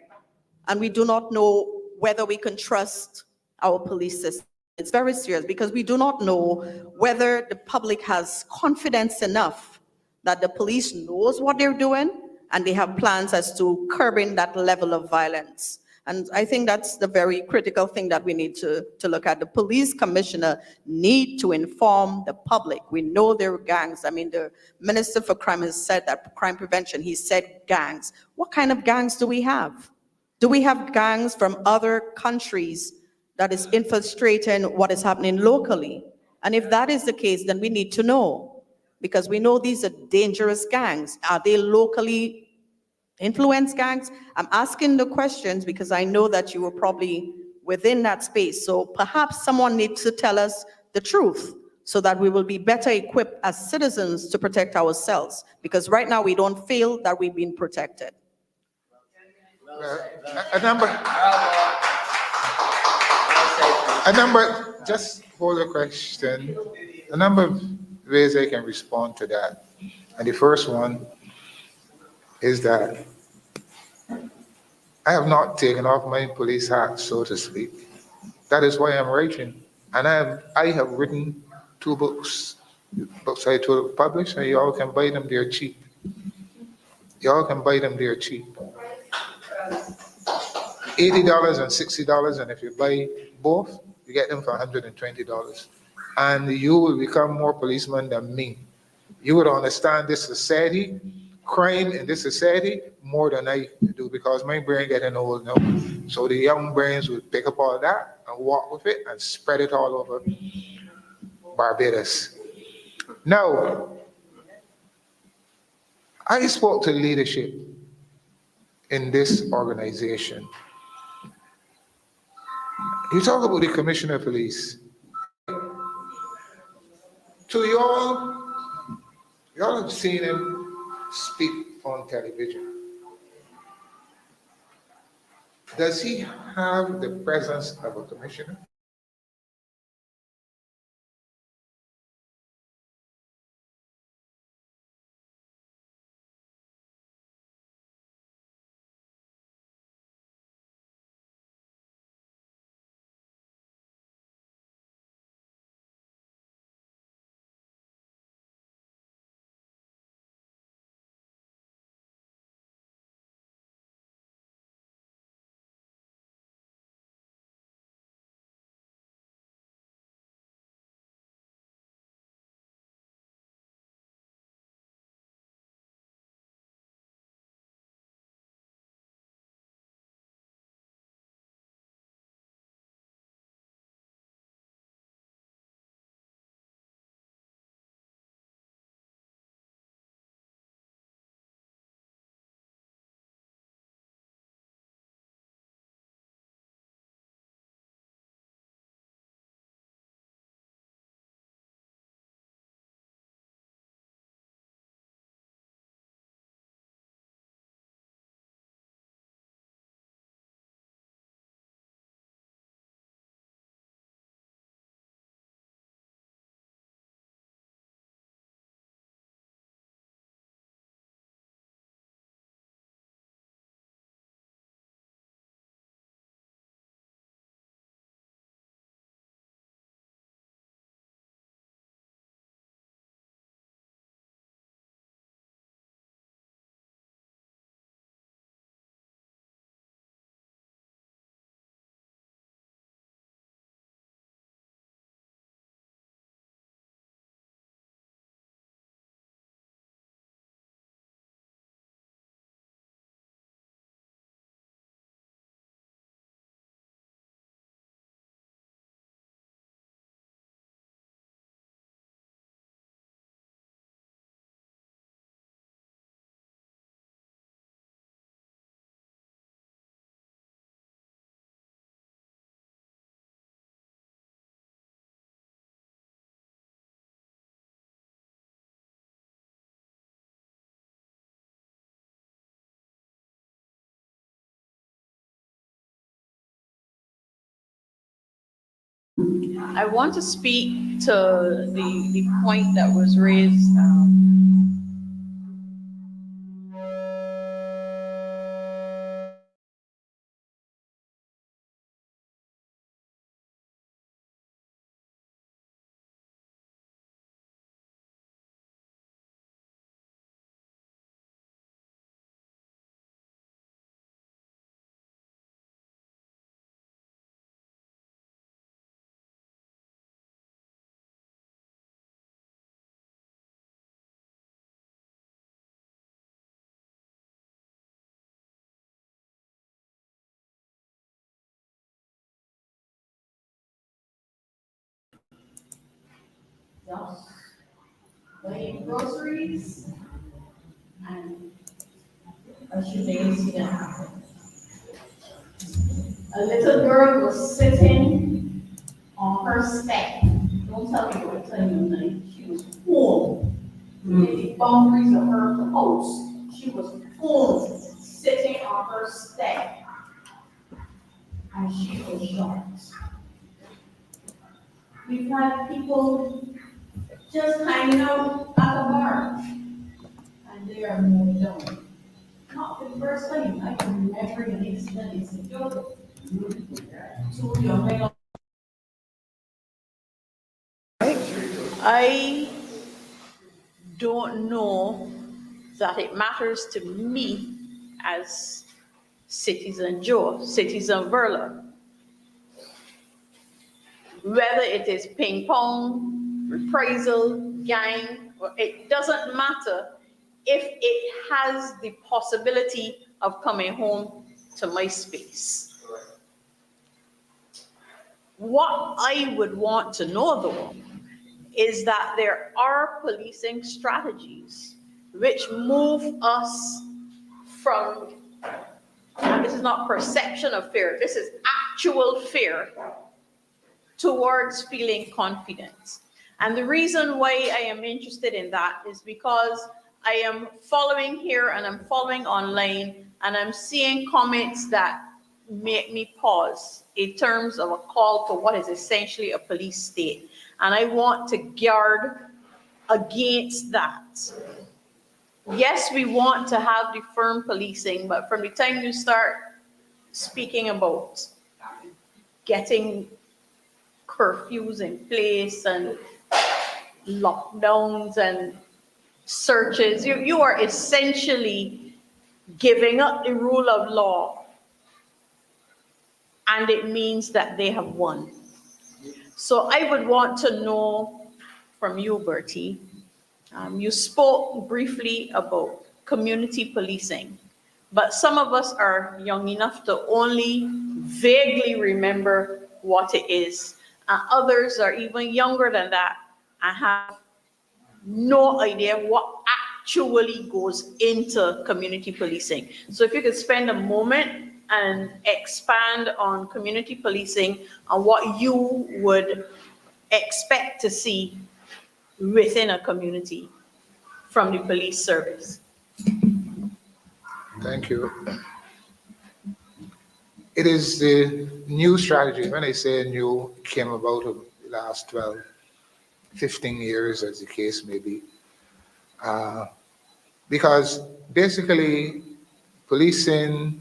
and we do not know whether we can trust our police system. It's very serious because we do not know whether the public has confidence enough that the police knows what they're doing and they have plans as to curbing that level of violence. And I think that's the very critical thing that we need to look at. The police commissioner need to inform the public. We know there are gangs. I mean, the Minister for Crime has said that crime prevention, he said gangs. What kind of gangs do we have? Do we have gangs from other countries that is infiltrating what is happening locally? And if that is the case, then we need to know, because we know these are dangerous gangs. Are they locally influenced gangs? I'm asking the questions because I know that you were probably within that space. So perhaps someone needs to tell us the truth so that we will be better equipped as citizens to protect ourselves. Because right now we don't feel that we've been protected. Just hold a question. A number of ways I can respond to that. And the first one is that I have not taken off my police hat, so to speak. That is why I'm writing. And I have written 2 books. Books I told publish, and you all can buy them, they're cheap. You all can buy them, they're cheap. $80 and $60, and if you buy both, you get them for $120. And you will become more policemen than me. You would understand this society, crime in this society, more than I do, because my brain getting old now. So the young brains would pick up all that and walk with it and spread it all over Barbados. Now, I spoke to leadership in this organization. You talk about the commissioner of police. To y'all have seen him speak on television. Does he have the presence of a commissioner? I want to speak to the point that was raised. Buying groceries, and a shooting incident happened. A little girl was sitting on her step. Don't tell me what time of night. She was home within the boundaries of her house. She was home, sitting on her step, and she was shot. We've had people just hanging out at a bar, and they are moved down. Not for the first time. I can remember an incident in St. Joseph. Two young men. I don't know that it matters to me as Citizen Joe, Citizen Verla, whether it is ping pong, reprisal, gang, it doesn't matter if it has the possibility of coming home to my space. What I would want to know, though, is that there are policing strategies which move us from, and this is not perception of fear, this is actual fear, towards feeling confident. And the reason why I am interested in that is because I am following here and I'm following online, and I'm seeing comments that make me pause in terms of a call for what is essentially a police state. And I want to guard against that. Yes, we want to have the firm policing, but from the time you start speaking about getting curfews in place and lockdowns and searches, you are essentially giving up the rule of law, and it means that they have won. So I would want to know from you, Bertie, you spoke briefly about community policing, but some of us are young enough to only vaguely remember what it is. Others are even younger than that and have no idea what actually goes into community policing. So if you could spend a moment and expand on community policing and what you would expect to see within a community from the police service. Thank you. It is the new strategy. When I say new, it came about over the last 12, 15 years, as the case may be. Because basically, policing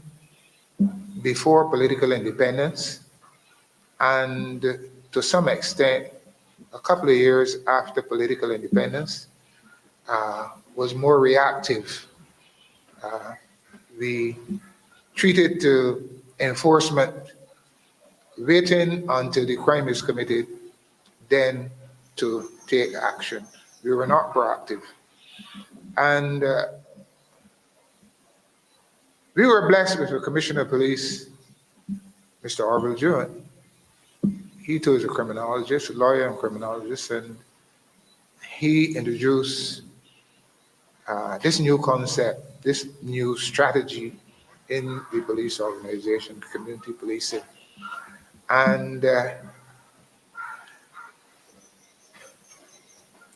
before political independence, and to some extent, a couple of years after political independence, was more reactive. We treated to enforcement, waiting until the crime is committed, then to take action. We were not proactive. And we were blessed with a commissioner of police, Mr. Orville Jewin. He too is a criminologist, a lawyer and criminologist, and he introduced this new concept, this new strategy in the police organization, community policing. And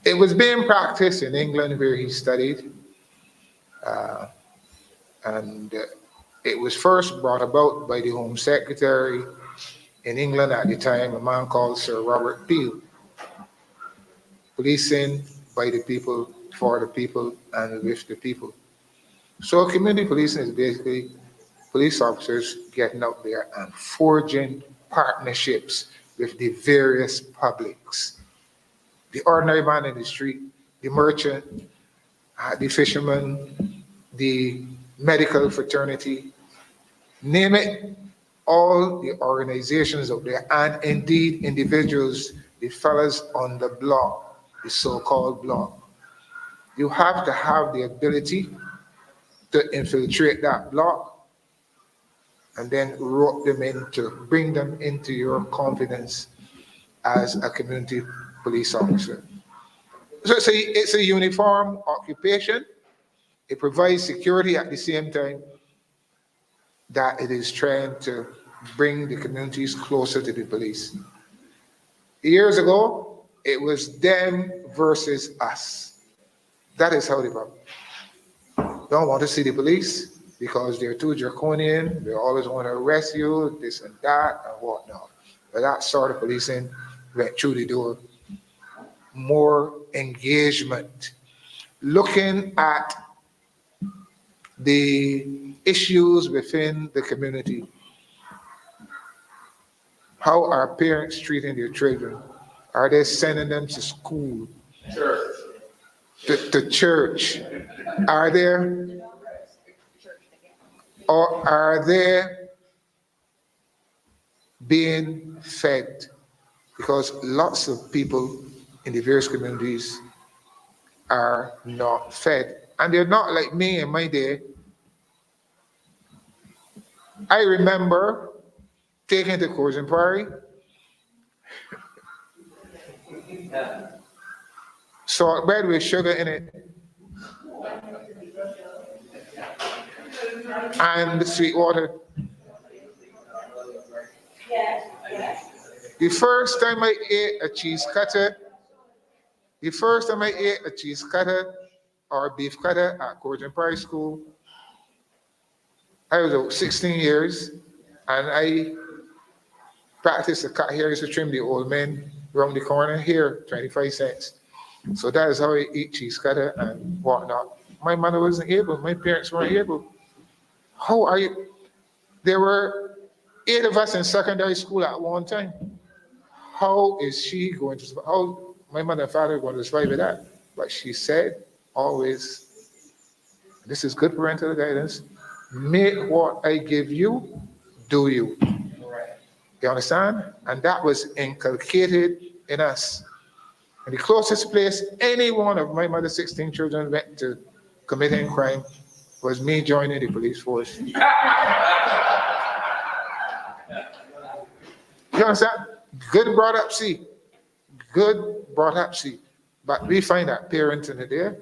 it was being practiced in England where he studied. And it was first brought about by the Home Secretary in England at the time, a man called Sir Robert Peel. Policing by the people, for the people, and with the people. So community policing is basically police officers getting out there and forging partnerships with the various publics. The ordinary man in the street, the merchant, the fisherman, the medical fraternity, name it, all the organizations out there, and indeed individuals, the fellas on the block, the so-called block. You have to have the ability to infiltrate that block and then rope them in to bring them into your confidence as a community police officer. So it's a uniform occupation. It provides security at the same time that it is trying to bring the communities closer to the police. Years ago, it was them versus us. That is how they vote. Don't want to see the police because they're too draconian. They always want to arrest you, this and that, and whatnot. But that sort of policing went through the door. More engagement. Looking at the issues within the community. How are parents treating their children? Are they sending them to school? Church. To church? Are there? Or are they being fed? Because lots of people in the various communities are not fed. And they're not like me in my day. I remember taking to Coors and Prairie. Salt bread with sugar in it. And sweet water. The first time I ate a cheese cutter, or beef cutter at Coors and Prairie School, I was about 16 years, and I practiced the cut hair. I used to trim the old men around the corner here, 25 cents. So that is how I eat cheese cutter and whatnot. My mother wasn't able, my parents weren't able. How are you? There were 8 of us in secondary school at one time. How is she going to, how my mother and father are going to survive with that? But she said always, this is good parental guidance, make what I give you, do you. You understand? And that was inculcated in us. And the closest place any one of my mother's 16 children went to committing crime was me joining the police force. You understand? Good brought up, see. Good brought up, see. But we find that parents in there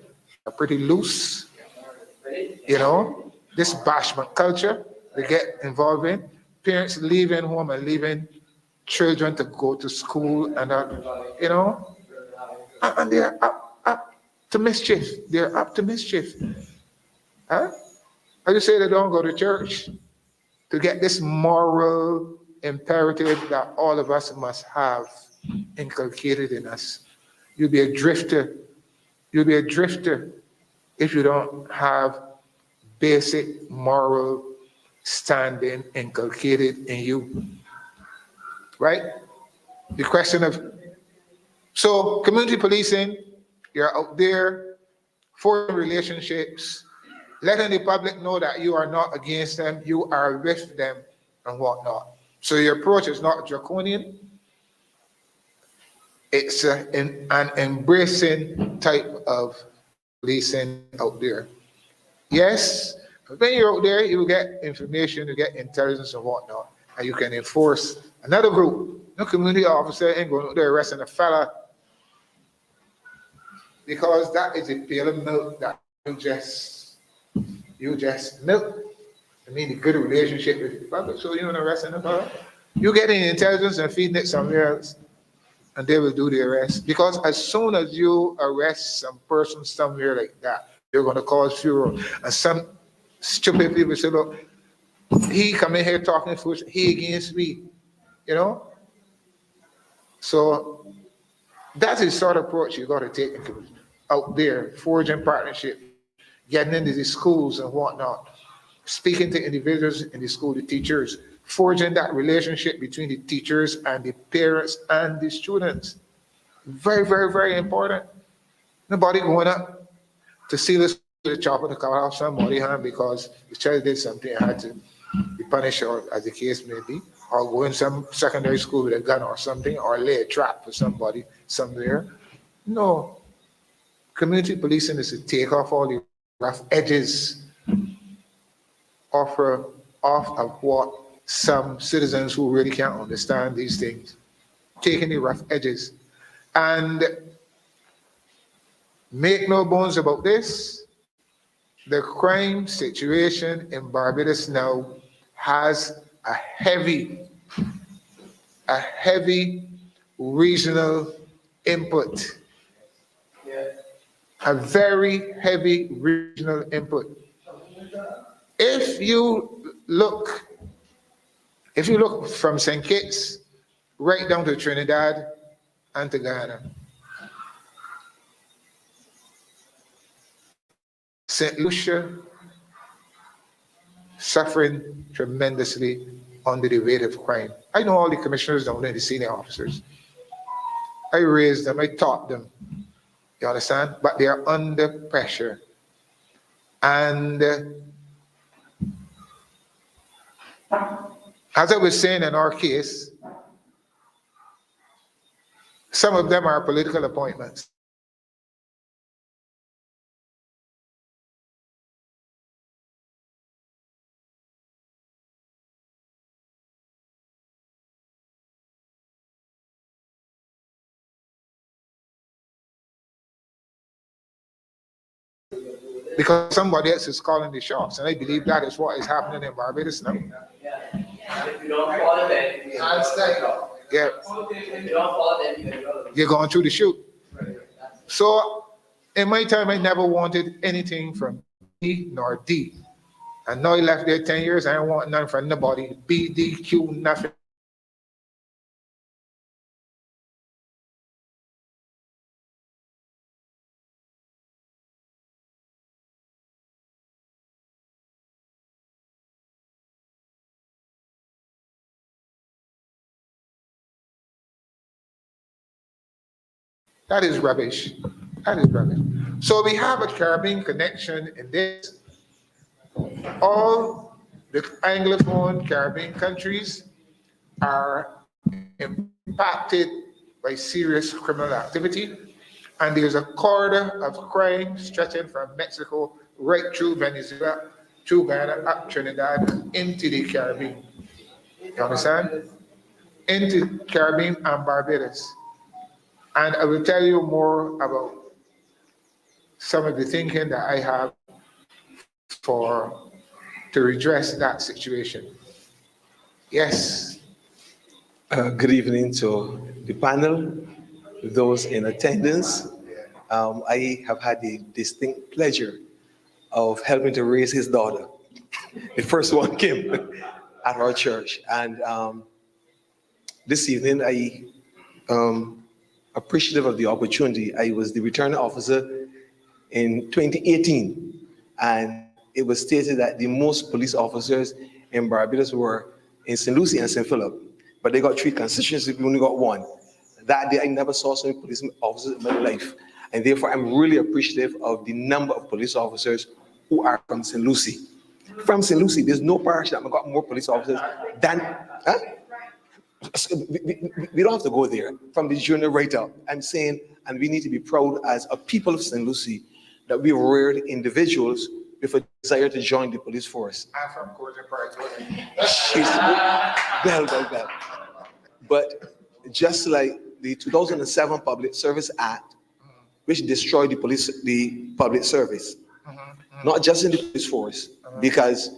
are pretty loose. You know, this bashment culture they get involved in. Parents leaving home and leaving children to go to school and, you know, and they're up to mischief. They're up to mischief. Huh? I just say they don't go to church to get this moral imperative that all of us must have inculcated in us. You'll be a drifter. You'll be a drifter if you don't have basic moral standing inculcated in you. Right? The question of, so community policing, you're out there forming relationships, letting the public know that you are not against them, you are with them and whatnot. So your approach is not draconian. It's an embracing type of policing out there. Yes, when you're out there, you get information, you get intelligence and whatnot, and you can enforce another group. No community officer ain't going out there arresting a fella because that is a pail of milk that you just milk. I mean, the good relationship with the public. So you're not arresting the fella. You get the intelligence and feeding it somewhere else, and they will do the arrest. Because as soon as you arrest some person somewhere like that, you're going to cause furor. And some stupid people say, look, he come in here talking foolish, he against me. you know? So that's the sort of approach you got to take out there, forging partnership, getting into the schools and whatnot, speaking to individuals in the school, the teachers, forging that relationship between the teachers and the parents and the students. Very, very, very important. Nobody going up to see the chopper to cut off somebody's hand because the child did something and had to be punished, or as the case may be, or go in some secondary school with a gun or something, or lay a trap for somebody somewhere. No. Community policing is to take off all the rough edges off of what some citizens who really can't understand these things, taking the rough edges. And make no bones about this, the crime situation in Barbados now has a heavy regional input. A very heavy regional input. If you look from St. Kitts right down to Trinidad and to Guyana, St. Lucia suffering tremendously under the weight of crime. I know all the commissioners down there, the senior officers. I raised them, I taught them, you understand? But they are under pressure. And as I was saying in our case, some of them are political appointments. Because somebody else is calling the shots, and I believe that is what is happening in Barbados now. Yeah, you're going through the chute. So in my time, I never wanted anything from B nor D. And now I left there 10 years, I don't want nothing from nobody. B, D, Q, nothing. That is rubbish. That is rubbish. So we have a Caribbean connection in this. All the Anglophone Caribbean countries are impacted by serious criminal activity. And there's a corridor of crime stretching from Mexico right through Venezuela, through Guyana, up Trinidad, into the Caribbean. You understand? Into Caribbean and Barbados. And I will tell you more about some of the thinking that I have to redress that situation. Yes. Good evening to the panel, those in attendance. I have had the distinct pleasure of helping to raise his daughter. The first one came at our church. And this evening, I appreciative of the opportunity. I was the returning officer in 2018, and it was stated that the most police officers in Barbados were in St. Lucie and St. Philip, but they got 3 constituencies, we only got 1. That day, I never saw so many police officers in my life, and therefore, I'm really appreciative of the number of police officers who are from St. Lucie. From St. Lucie, there's no parish that got more police officers than, huh? We don't have to go there. From the journal right up, I'm saying, and we need to be proud as a people of St. Lucie that we reared individuals with a desire to join the police force. I'm from Courtney Park. Well. But just like the 2007 Public Service Act, which destroyed the public service, not just in the police force, because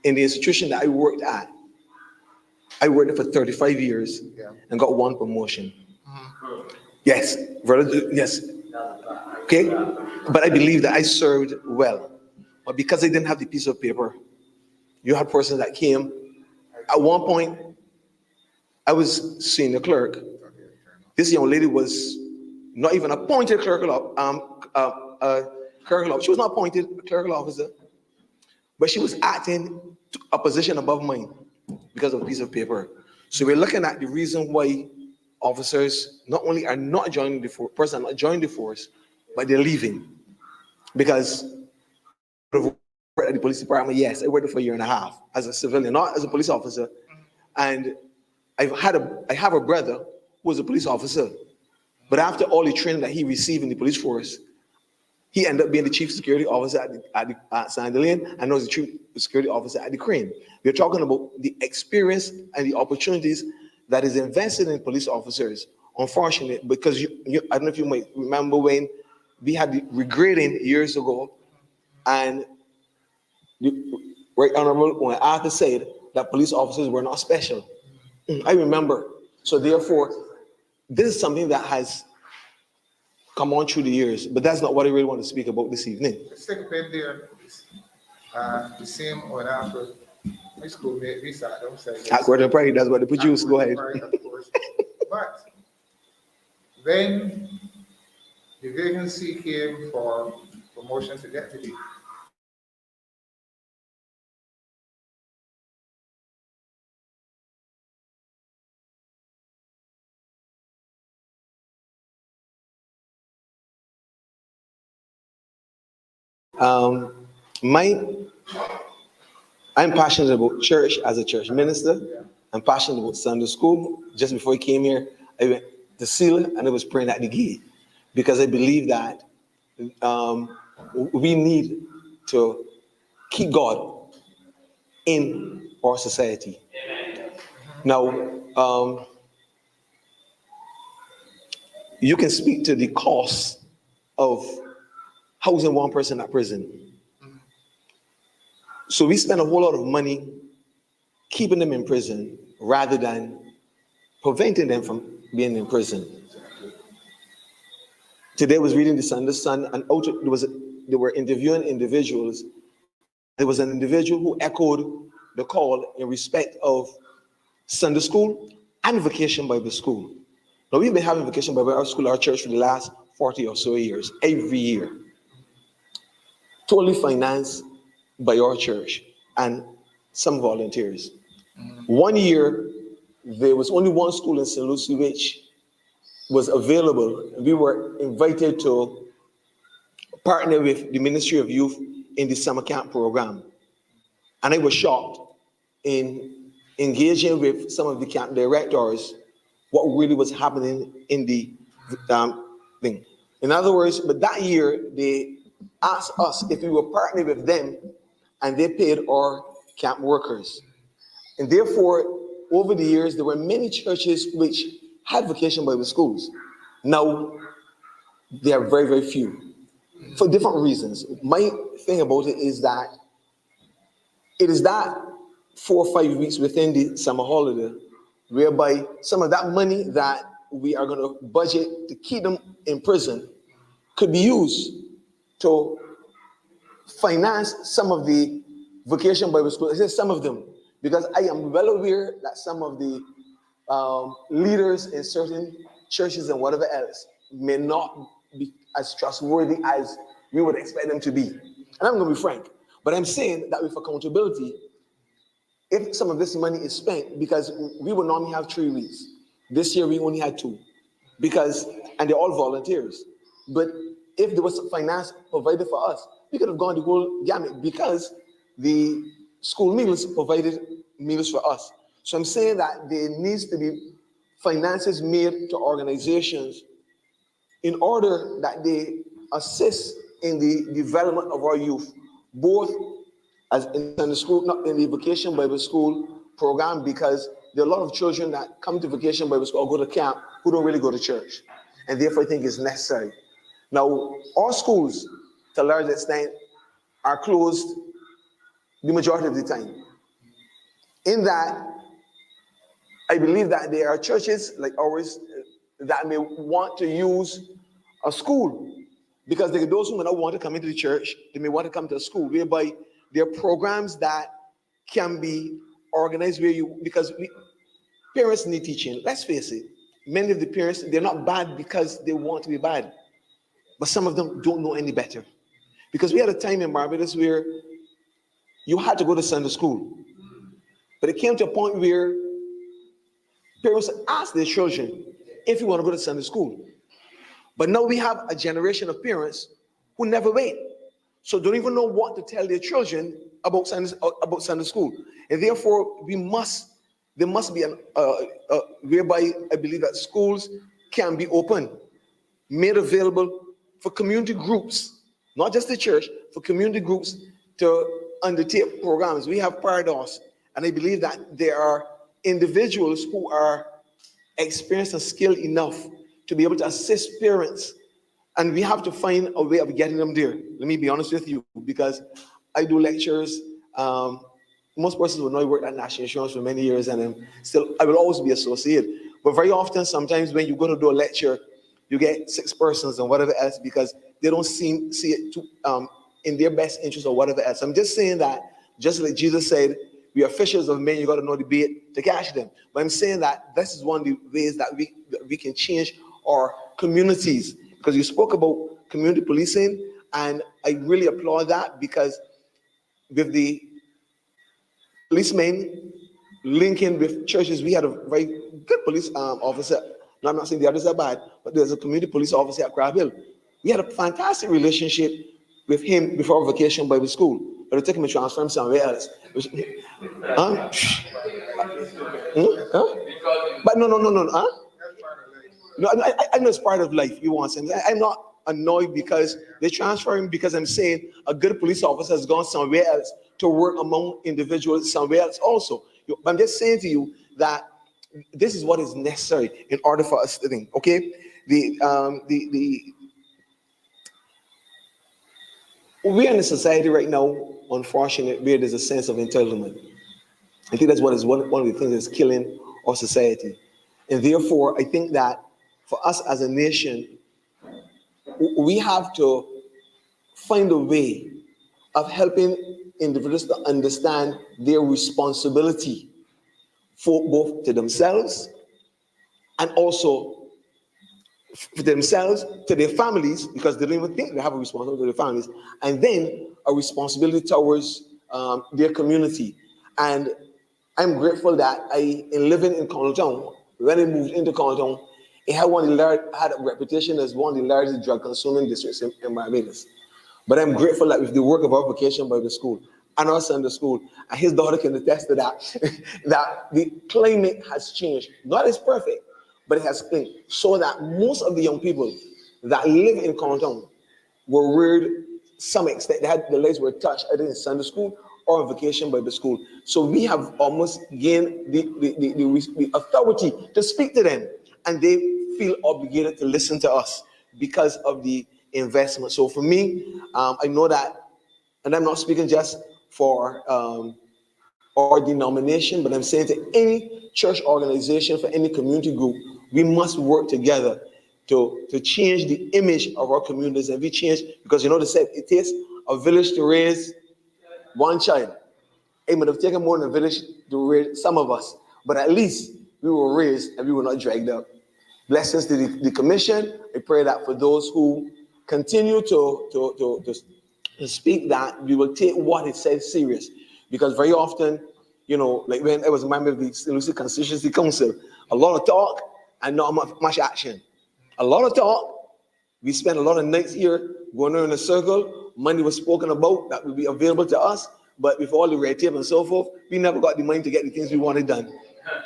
in the institution that I worked at, I worked there for 35 years and got 1 promotion. Yes, yes. Okay, but I believe that I served well. But because I didn't have the piece of paper, you had persons that came. At one point, I was senior clerk. This young lady was not even appointed clerical officer. She was not appointed clerical officer, but she was acting to a position above mine because of a piece of paper. So we're looking at the reason why officers not only are not joining the force, not joining the force, but they're leaving. Because I worked at the police department, yes, I worked for a year and a half as a civilian, not as a police officer. And I have a brother who was a police officer. But after all the training that he received in the police force, he ended up being the chief security officer at Sandalene and was the chief security officer at the Crane. We're talking about the experience and the opportunities that is invested in police officers. Unfortunately, because I don't know if you might remember when we had the regrading years ago, and the Right Honorable when Arthur said that police officers were not special. I remember. So therefore, this is something that has come on through the years, but that's not what I really want to speak about this evening. Let's take a pen there. The same on after my schoolmate, we sat downstairs. According to Pride, that's what they produce. Go ahead. Pride, of course. But then the vacancy came for promotion to deputy. I'm passionate about church as a church minister. I'm passionate about Sunday school. Just before I came here, I went to Seal and I was praying at the gate because I believe that we need to keep God in our society. Now, you can speak to the cost of housing one person at prison. So we spend a whole lot of money keeping them in prison rather than preventing them from being in prison. Today I was reading the Sunday Sun, and they were interviewing individuals. There was an individual who echoed the call in respect of Sunday school and Vacation Bible School. Now we've been having Vacation Bible School at our church for the last 40 or so years, every year. Totally financed by our church and some volunteers. One year, there was only one school in St. Lucie which was available. We were invited to partner with the Ministry of Youth in the summer camp program. And I was shocked in engaging with some of the camp directors what really was happening in the thing. In other words, but that year, they asked us if we were partnering with them, and they paid our camp workers. And therefore, over the years, there were many churches which had Vacation Bible schools. Now, there are very, very few for different reasons. My thing about it is that 4 or 5 weeks within the summer holiday, whereby some of that money that we are going to budget to keep them in prison could be used to finance some of the Vacation Bible schools. I say some of them, because I am well aware that some of the leaders in certain churches and whatever else may not be as trustworthy as we would expect them to be. And I'm going to be frank, but I'm saying that with accountability, if some of this money is spent, because we would normally have 3 weeks. This year we only had 2, and they're all volunteers. But if there was finance provided for us, we could have gone the whole gamut, because the school meals provided meals for us. So I'm saying that there needs to be finances made to organizations in order that they assist in the development of our youth, both as in the school, not in the Vacation Bible School program, because there are a lot of children that come to Vacation Bible School or go to camp who don't really go to church, and therefore I think it's necessary. Now, our schools, to a large extent, are closed the majority of the time. In that, I believe that there are churches like ours that may want to use a school, because there are those who may not want to come into the church, they may want to come to a school, whereby there are programs that can be organized where Parents need teaching. Let's face it. Many of the parents, they're not bad because they want to be bad, but some of them don't know any better. Because we had a time in Barbados where you had to go to Sunday school, but it came to a point where parents asked their children if you want to go to Sunday school. But now we have a generation of parents who never wait. So don't even know what to tell their children about Sunday school. And therefore, there must be whereby I believe that schools can be open, made available for community groups, not just the church, for community groups to undertake programs. We have Parados, and I believe that there are individuals who are experienced and skilled enough to be able to assist parents. And we have to find a way of getting them there. Let me be honest with you, because I do lectures. Most persons will know I worked at National Insurance for many years, and I will always be associated. But very often, sometimes when you go to do a lecture, you get 6 persons and whatever else because they don't see it in their best interest or whatever else. I'm just saying that, just like Jesus said, we are fishers of men, you got to know the bait to catch them. But I'm saying that this is one of the ways that we can change our communities. Because you spoke about community policing, and I really applaud that, because with the policemen linking with churches, we had a very good police officer. No, I'm not saying the others are bad, but there's a community police officer at Crab Hill. We had a fantastic relationship with him before vacation Bible school. But it took him to transfer him somewhere else. Huh? Huh? But no. Huh? No, I know it's part of life. You want something. I'm not annoyed because they transfer him, because I'm saying a good police officer has gone somewhere else to work among individuals somewhere else also. But I'm just saying to you that this is what is necessary in order for us to think. Okay, we're in a society right now, unfortunately, where there's a sense of entitlement. I think that's what is one of the things that's killing our society. And therefore, I think that for us as a nation, we have to find a way of helping individuals to understand their responsibility for both to themselves and also for themselves, to their families, because they don't even think they have a responsibility to their families, and then a responsibility towards their community. And I'm grateful that in living in Townhall, when I moved into Townhall, it had had a reputation as one of the largest drug-consuming districts in Barbados. But I'm grateful that with the work of our Vocation Bible School and our Sunday school, and his daughter can attest to that, that the climate has changed. Not as perfect, but it has changed, so that most of the young people that live in Townhall were reared to some extent. They had their lives were touched either in Sunday school or Vocation Bible School. So we have almost gained the authority to speak to them, and they feel obligated to listen to us because of the investment. So for me, I know that, and I'm not speaking just for our denomination, but I'm saying to any church organization, for any community group, we must work together to change the image of our communities. And we change, because they said it takes a village to raise one child. It might have taken more than a village to raise some of us, but at least we were raised and we were not dragged up. Blessings to the commission. I pray that for those who continue to speak, that we will take what it says serious. Because very often, like when I was a member of the St. Lucie Constituency Council, a lot of talk and not much action. A lot of talk. We spent a lot of nights here going around in a circle. Money was spoken about that would be available to us, but with all the red tape and so forth, we never got the money to get the things we wanted done.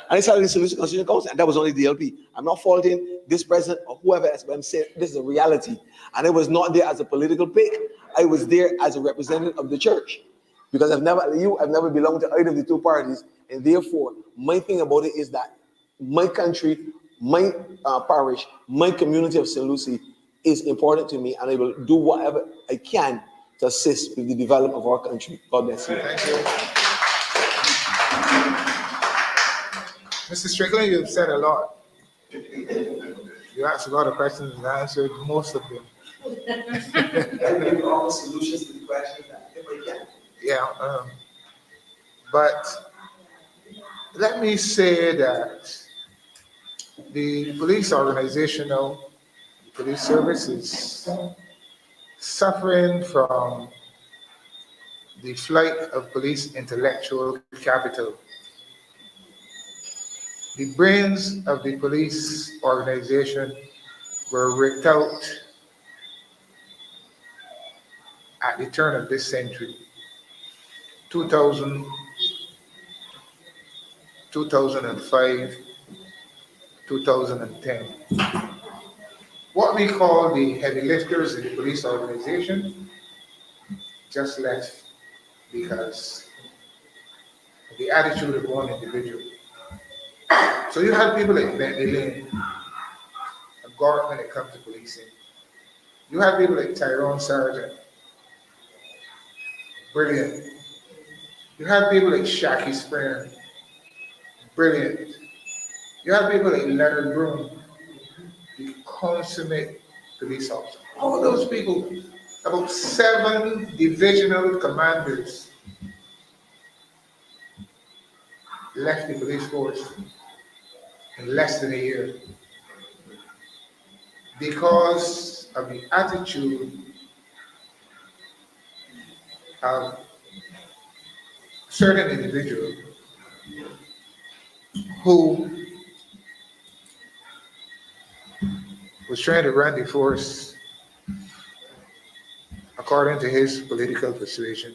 And I started the St. Lucie Constituency Council, and that was only DLP. I'm not faulting this president or whoever else, but I'm saying this is a reality. And I was not there as a political pick. I was there as a representative of the church. Because I've never belonged to either of the two parties. And therefore, my thing about it is that my country, my parish, my community of St. Lucie is important to me, and I will do whatever I can to assist with the development of our country. God bless you. Thank you. Mr. Strickland, you've said a lot. You asked a lot of questions and answered most of them. All the solutions to the questions that if I can. Yeah, but let me say that the police organization now, the police service is suffering from the flight of police intellectual capital. The brains of the police organization were ripped out at the turn of this century, 2000, 2005, 2010. What we call the heavy lifters in the police organization just left because of the attitude of one individual. So you have people like Bentley Lane, a guard when it comes to policing. You have people like Tyrone Sargent, brilliant. You have people like Shaki Springer, brilliant. You have people like Leonard Broom, the consummate police officer. All those people, about 7 divisional commanders left the police force in less than a year because of the attitude of certain individuals who was trying to run the force according to his political persuasion.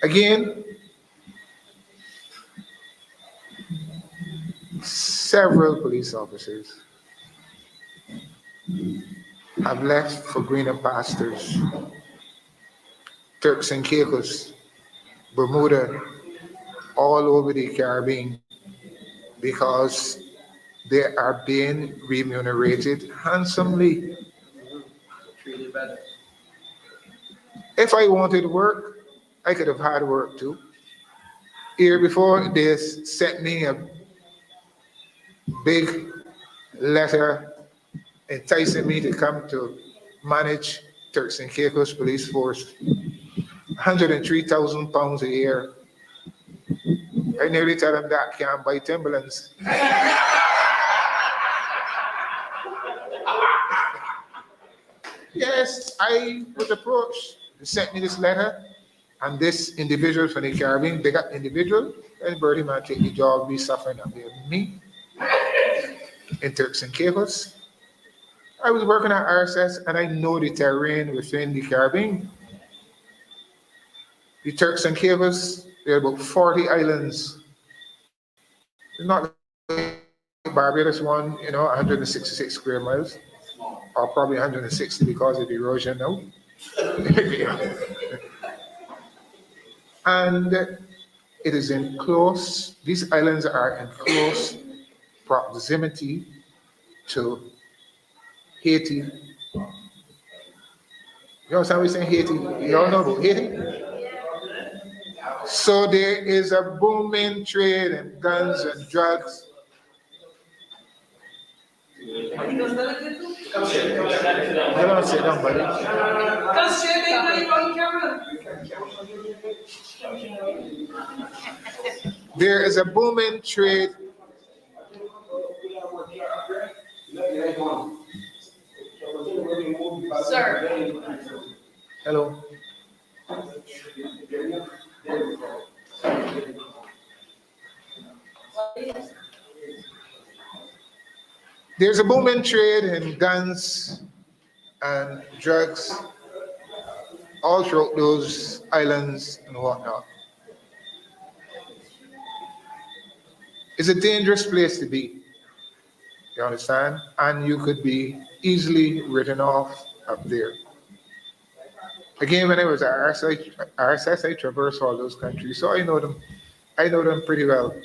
Again, several police officers have left for greener pastures, Turks and Caicos, Bermuda, all over the Caribbean, because they are being remunerated handsomely. If I wanted work, I could have had work too. Here before, they sent me a big letter enticing me to come to manage Turks and Caicos Police Force. £103,000 a year. I nearly tell them that can't buy Timberlands. Yes, I was approached. They sent me this letter, and this individual from the Caribbean, they got individual, and Birdie man take the job, be suffering up there with me in Turks and Caicos. I was working at RSS, and I know the terrain within the Caribbean. The Turks and Caicos, there are about 40 islands. It's not like Barbados one, 166 square miles, or probably 160 because of erosion now. And it is in close, these islands are in close proximity to Haiti. You understand what we're saying, Haiti? You all know about Haiti? So there is a booming trade in guns and drugs. Hold on, sit down, buddy. There is a booming trade. Sir. Hello. There's a booming trade in guns and drugs all throughout those islands and whatnot. It's a dangerous place to be, you understand? And you could be easily written off up there. Again, when I was at RSS, I traversed all those countries, so I know them pretty well.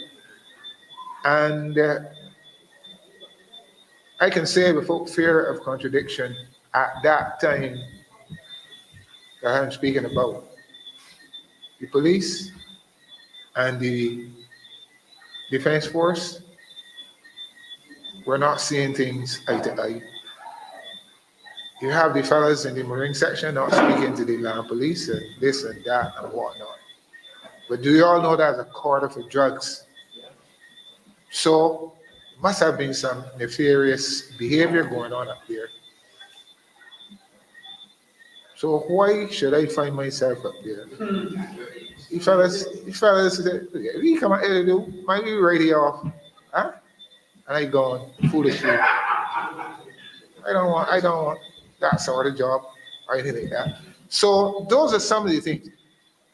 And I can say without fear of contradiction, at that time that I'm speaking about, the police and the defense force were not seeing things eye to eye. You have the fellas in the Marine section not speaking to the land police and this and that and whatnot. But do you all know that's a quarter for drugs? So must have been some nefarious behavior going on up there. So why should I find myself up there? You fellas, we come out here to do, might be ready off, huh? And I gone foolishly. I don't want that sort of job or anything like that. So those are some of the things.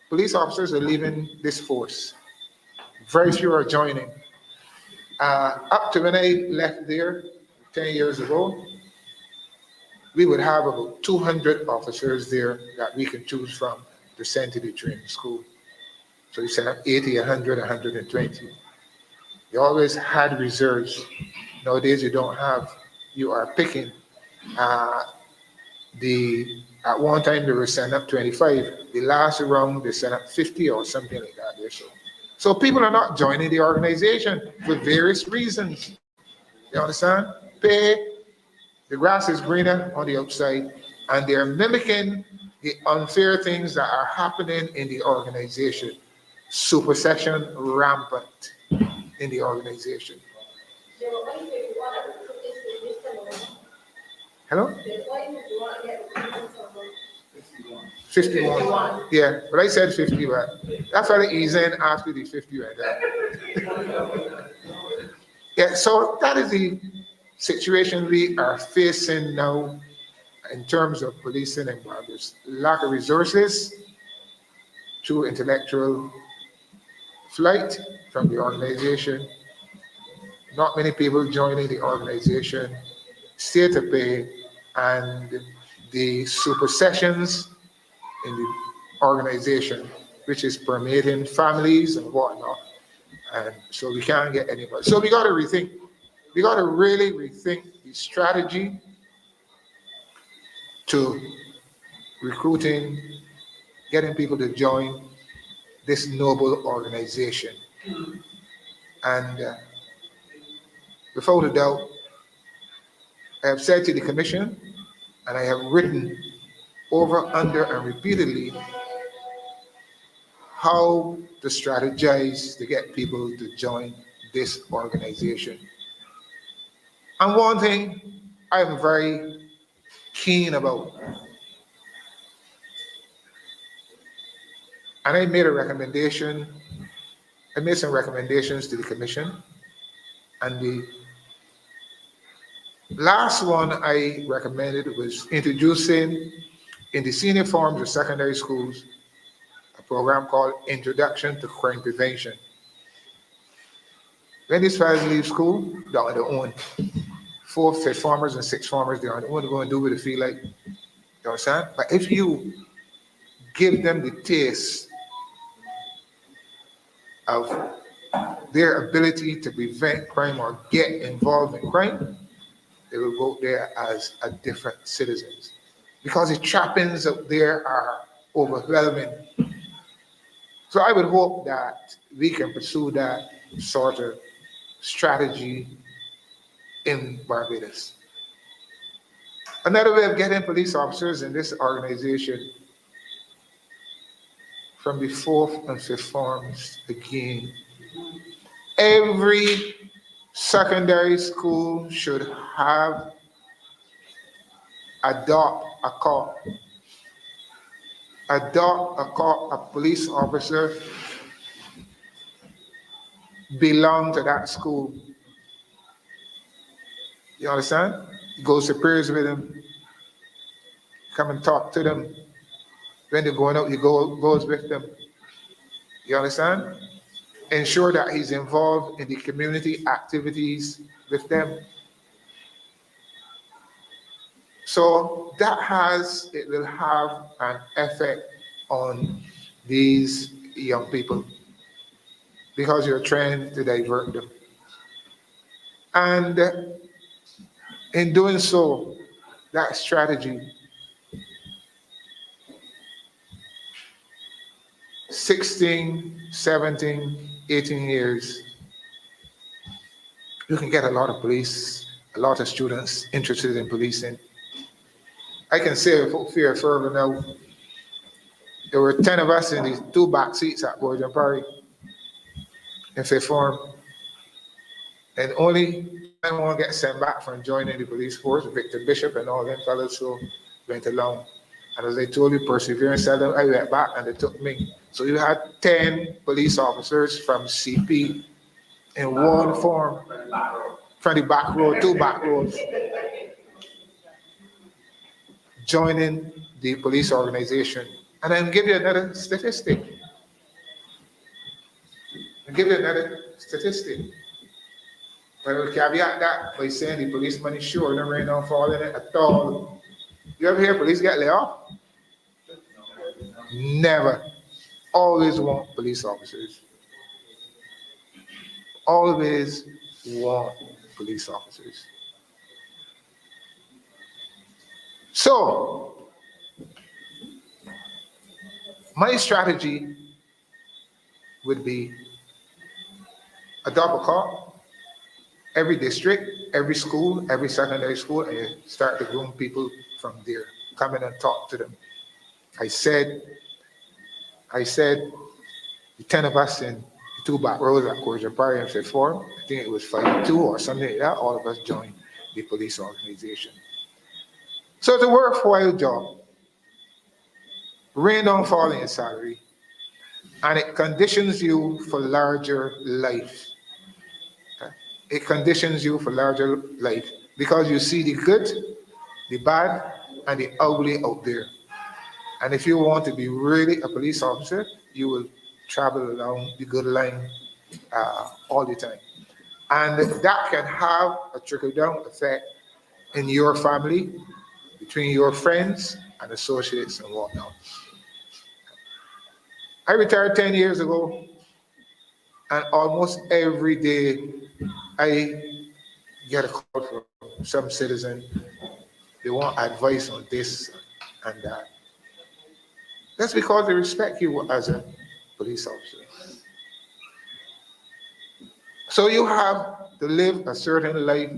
Police officers are leaving this force. Very few are joining. Up to when I left there 10 years ago, we would have about 200 officers there that we can choose from to send to the training school. So you set up 80, 100, 120. You always had reserves. Nowadays you don't have. You are picking. At one time they were sending up 25. The last round they sent up 50 or something like that. There. So people are not joining the organization for various reasons. You understand? Pay. The grass is greener on the outside, and they're mimicking the unfair things that are happening in the organization. Supersession rampant in the organization. Hello? 51. Yeah, but I said 50, but that's why the ease in after the 50 right there. Yeah, so that is the situation we are facing now in terms of policing and there's lack of resources to intellectual flight from the organization. Not many people joining the organization, state of pay, and the supersessions in the organization, which is permeating families and whatnot. And so we can't get anybody. So we got to rethink. We got to really rethink the strategy to recruiting, getting people to join this noble organization. And without a doubt, I have said to the commission, and I have written over, under, and repeatedly how to strategize to get people to join this organization. And one thing I'm very keen about, and I made some recommendations to the commission, and the last one I recommended was introducing in the senior forms of secondary schools a program called Introduction to Crime Prevention. When these fellas leave school, they're on their own. 4, 5 farmers and 6 farmers, they're on their own to go and do what they feel like. You understand? But if you give them the taste of their ability to prevent crime or get involved in crime, they will go there as a different citizens. Because the trappings out there are overwhelming. So I would hope that we can pursue that sort of strategy in Barbados. Another way of getting police officers in this organization from the 4th and 5th forms again. Every secondary school should have adopt a cop, a police officer belong to that school. You understand? He goes to prayers with them, come and talk to them. When they're going out, he goes with them. You understand? Ensure that he's involved in the community activities with them. So it will have an effect on these young people because you're trying to divert them. And in doing so, that strategy, 16, 17, 18 years, you can get a lot of police, a lot of students interested in policing. I can say without fear further now, there were 10 of us in the 2 back seats at Boyden Party in fifth form. And only one get sent back from joining the police force, Victor Bishop and all them fellas who went along. And as I told you, perseverance seldom, I went back and they took me. So you had 10 police officers from CP in one form, from the back row, 2 back rows, joining the police organization. And I'll give you another statistic. But I will caveat that by saying the police money sure no rain don't fall in it at all. You ever hear police get laid off? Never. Always want police officers. Always want police officers. So, my strategy would be adopt a car, every district, every school, every secondary school, and you start to groom people from there. Come in and talk to them. I said, the 10 of us in the 2 back rows at Cordial Party in fifth form, I think it was 5-2 or something like that, all of us joined the police organization. So it's a worthwhile job. Rain don't fall in your salary, and it conditions you for larger life. It conditions you for larger life because you see the good, the bad, and the ugly out there. And if you want to be really a police officer, you will travel along the good line all the time. And that can have a trickle-down effect in your family, between your friends and associates and whatnot. I retired 10 years ago, and almost every day I get a call from some citizen. They want advice on this and that. That's because they respect you as a police officer. So you have to live a certain life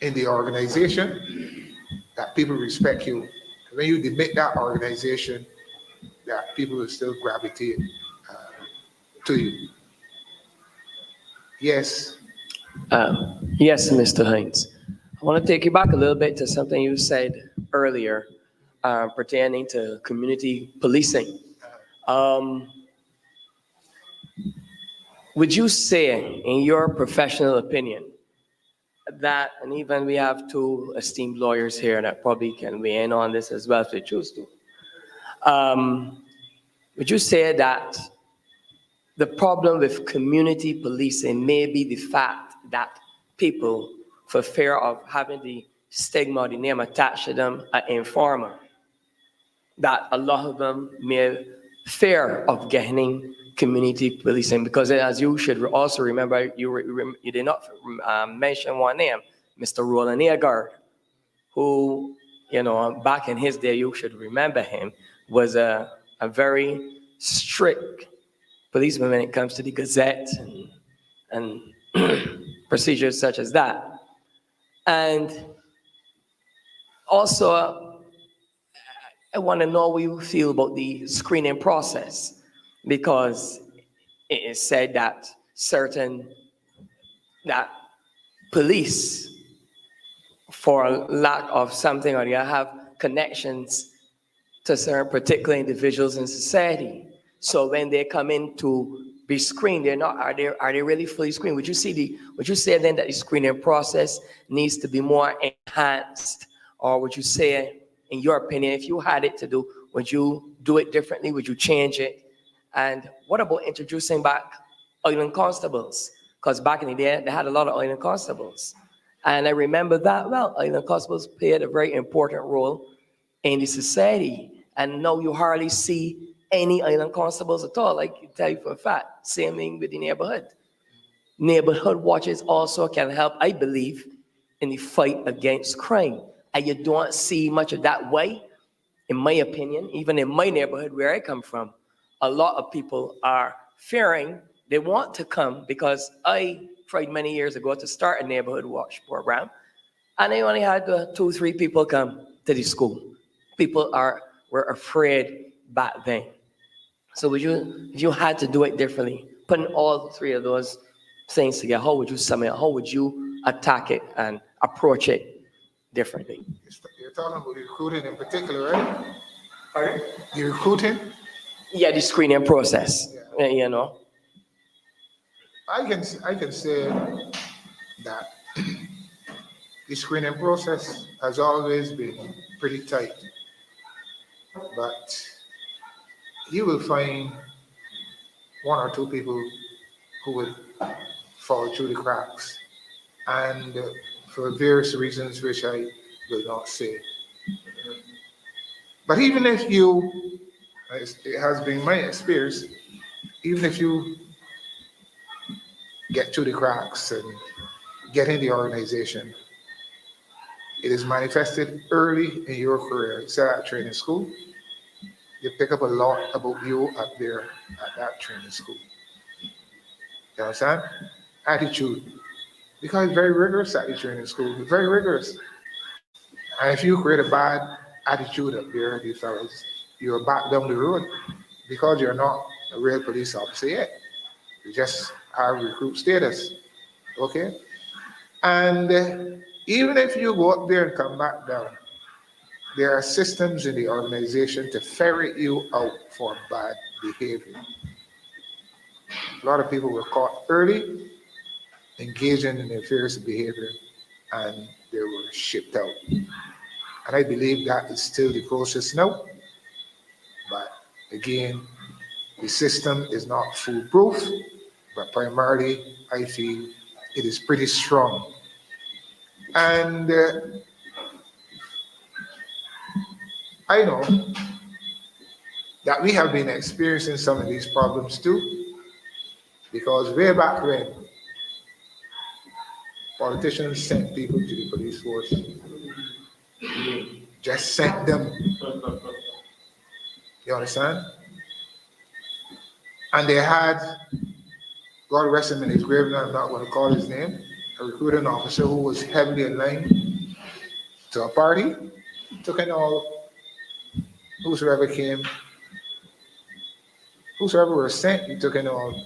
in the organization that people respect you. When you demit that organization, that people will still gravitate to you. Yes. Yes, Mr. Hines. I want to take you back a little bit to something you said earlier pertaining to community policing. Would you say, in your professional opinion, that, and even we have 2 esteemed lawyers here that probably can weigh in on this as well if they choose to, would you say that the problem with community policing may be the fact that people, for fear of having the stigma or the name attached to them, are informer, that a lot of them may fear of getting community policing? Because as you should also remember, you did not mention one name, Mr. Roland Eagard, who, back in his day, you should remember him, was a very strict policeman when it comes to the Gazette and procedures such as that. And also, I want to know what you feel about the screening process, because it is said that police, for lack of something or the other, have connections to certain particular individuals in society. So when they come in to be screened, are they really fully screened? Would you say then that the screening process needs to be more enhanced? Or would you say, in your opinion, if you had it to do, would you do it differently? Would you change it? And what about introducing back island constables? Because back in the day, they had a lot of island constables. And I remember that, island constables played a very important role in the society. And now you hardly see any island constables at all. Like, I tell you for a fact, same thing with the neighborhood. neighborhood watches also can help, I believe, in the fight against crime. And you don't see much of that way, in my opinion, even in my neighborhood where I come from. A lot of people are fearing, they want to come, because I tried many years ago to start a neighborhood watch program, and I only had 2, 3 people come to the school. People were afraid back then. So if you had to do it differently, putting all 3 of those things together, how would you sum it up? How would you attack it and approach it differently? You're talking about the recruiting in particular, right? Pardon? The recruiting? Yeah, the screening process, Yeah. you know. I can say that the screening process has always been pretty tight, but you will find 1 or 2 people who would fall through the cracks, and for various reasons which I will not say. But even if you, it has been my experience, even if you get through the cracks and get in the organization, it is manifested early in your career. Say at training school, you pick up a lot about you up there at that training school. You understand? Attitude. Because it's very rigorous at the training school. It's very rigorous. And if you create a bad attitude up there, you fellas, you're back down the road because you're not a real police officer yet. You just have recruit status. Okay? And even if you go up there and come back down, there are systems in the organization to ferret you out for bad behavior. A lot of people were caught early engaging in nefarious behavior, and they were shipped out. And I believe that is still the process now. But again, the system is not foolproof, but primarily I feel it is pretty strong. And I know that we have been experiencing some of these problems too, because way back when, politicians sent people to the police force, just sent them. You understand? And they had, God rest him in his grave, I'm not going to call his name, a recruiting officer who was heavily aligned to a party, took in all whosoever came, whosoever was sent, he took in all.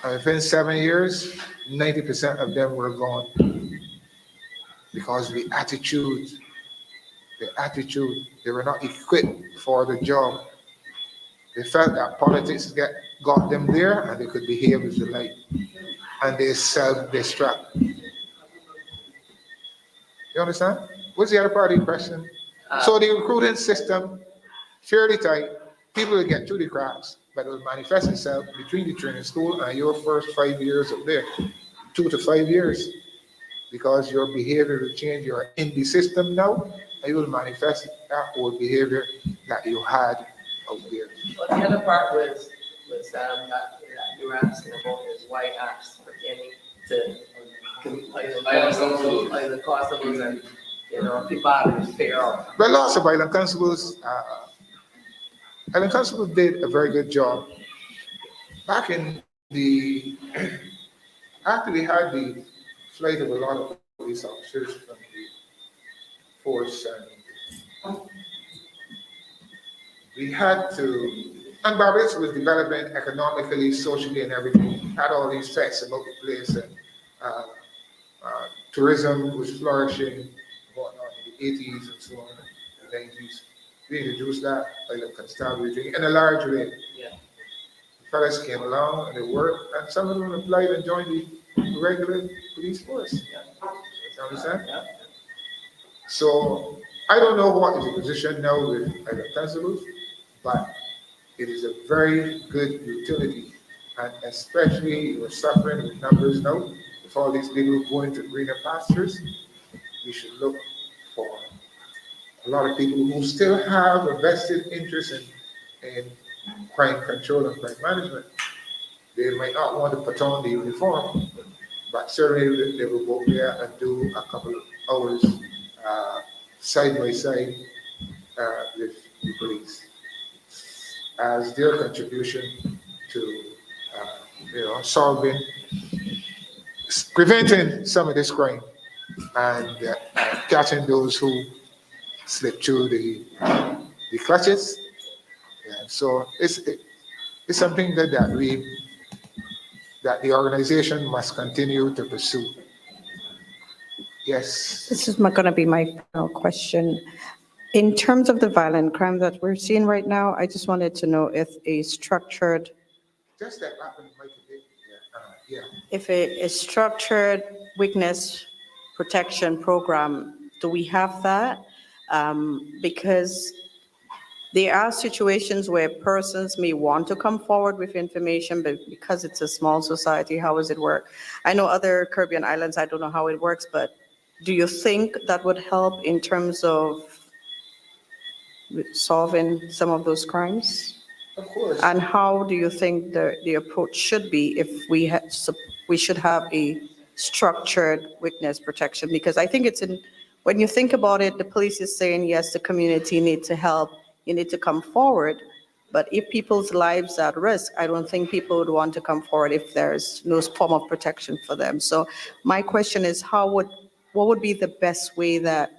And within 7 years, 90% of them were gone. Because the attitude, they were not equipped for the job. They felt that politics got them there and they could behave as they like. And they self-destruct. You understand? What's the other part of the question? So the recruiting system, fairly tight, people will get through the cracks, but it will manifest itself between the training school and your first 5 years up there, 2 to 5 years, because your behavior will change. You're in the system now, and you will manifest that old behavior that you had out there. But the other part was that you were asking about is why acts pertaining to violent constables and people having fear of. But lots of violent constables, did a very good job. Back in the, after we had the flight of a lot of police officers from the force, and we had to, and Barbados was developing economically, socially, and everything. Had all these facts about the place, and tourism was flourishing, whatnot, in the 80s and so on, and the 90s. We introduced that by the constabulary thing in a large way. Yeah. The fellas came along and they worked, and some of them applied and joined the regular police force. Yeah. You understand? Yeah. So I don't know what is the position now with either constables, but it is a very good utility, and especially we're suffering with numbers now. With all these people going to greener pastures, we should look for a lot of people who still have a vested interest in crime control and crime management. They might not want to put on the uniform, but certainly they will go there and do a couple of hours side by side with the police as their contribution to solving, preventing some of this crime and catching those who slip through the clutches. Yeah, so it's something that the organization must continue to pursue. Yes. This is going to be my final question. In terms of the violent crime that we're seeing right now, I just wanted to know if a structured, Just that happened, Mike, yeah. if a structured witness protection program, do we have that? Because there are situations where persons may want to come forward with information, but because it's a small society, how does it work? I know other Caribbean islands, I don't know how it works, but do you think that would help in terms of solving some of those crimes? Of course. And how do you think the approach should be if we should have a structured witness protection? Because I think when you think about it, the police is saying, yes, the community needs to help, you need to come forward. But if people's lives are at risk, I don't think people would want to come forward if there's no form of protection for them. So my question is, what would be the best way that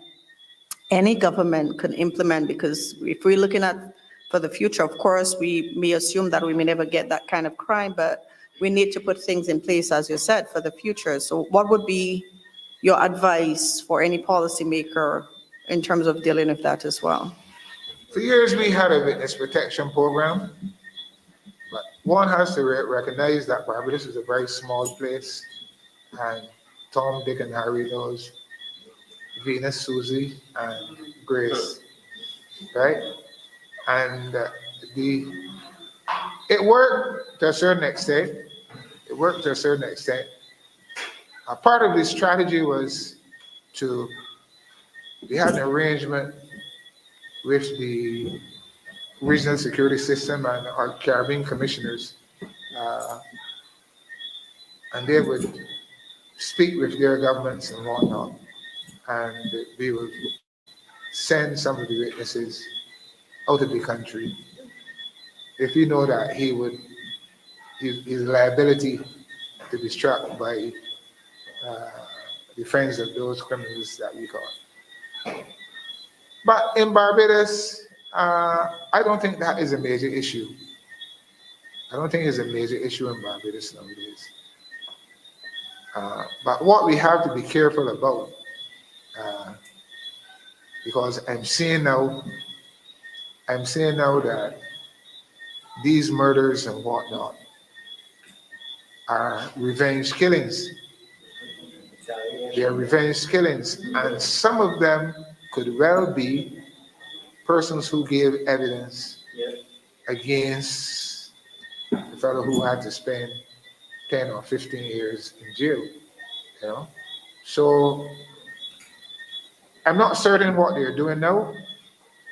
any government can implement? Because if we're looking at for the future, of course, we may assume that we may never get that kind of crime, but we need to put things in place, as you said, for the future. So what would be your advice for any policymaker in terms of dealing with that as well? For years, we had a witness protection program, but one has to recognize that Barbados is a very small place, and Tom, Dick, and Harry knows Venus, Susie, and Grace, right? And it worked to a certain extent. It worked to a certain extent. A part of the strategy was we had an arrangement with the regional security system and our Caribbean commissioners, and they would speak with their governments and whatnot, and we would send some of the witnesses out of the country if you know that his liability to be struck by the friends of those criminals that we caught. But in Barbados, I don't think that is a major issue. I don't think it's a major issue in Barbados nowadays. But what we have to be careful about, because I'm seeing now that these murders and whatnot are revenge killings. They are revenge killings, and some of them could well be persons who gave evidence against the fellow who had to spend 10 or 15 years in jail. So I'm not certain what they're doing now,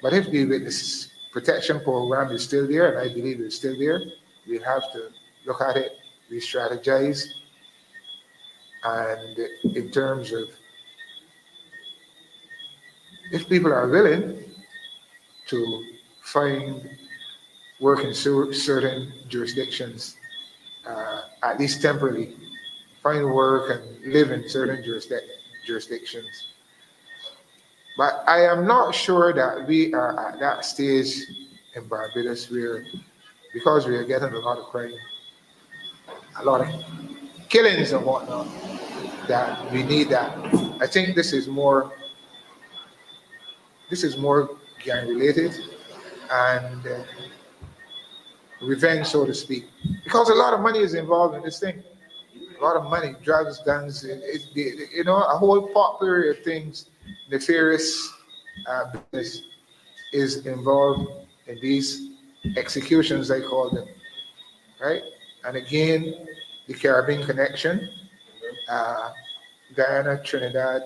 but if the witness protection program is still there, and I believe it's still there, we have to look at it, re-strategize, and in terms of if people are willing to find work in certain jurisdictions, at least temporarily, find work and live in certain jurisdictions. But I am not sure that we are at that stage in Barbados where, because we are getting a lot of crime, a lot of killings and whatnot, that we need that. I think this is more gang related and revenge, so to speak, because a lot of money is involved in this thing. A lot of money, drugs, guns, a whole potpourri of things, nefarious business is involved in these executions, I call them, right? And again, the Caribbean connection, Guyana, Trinidad,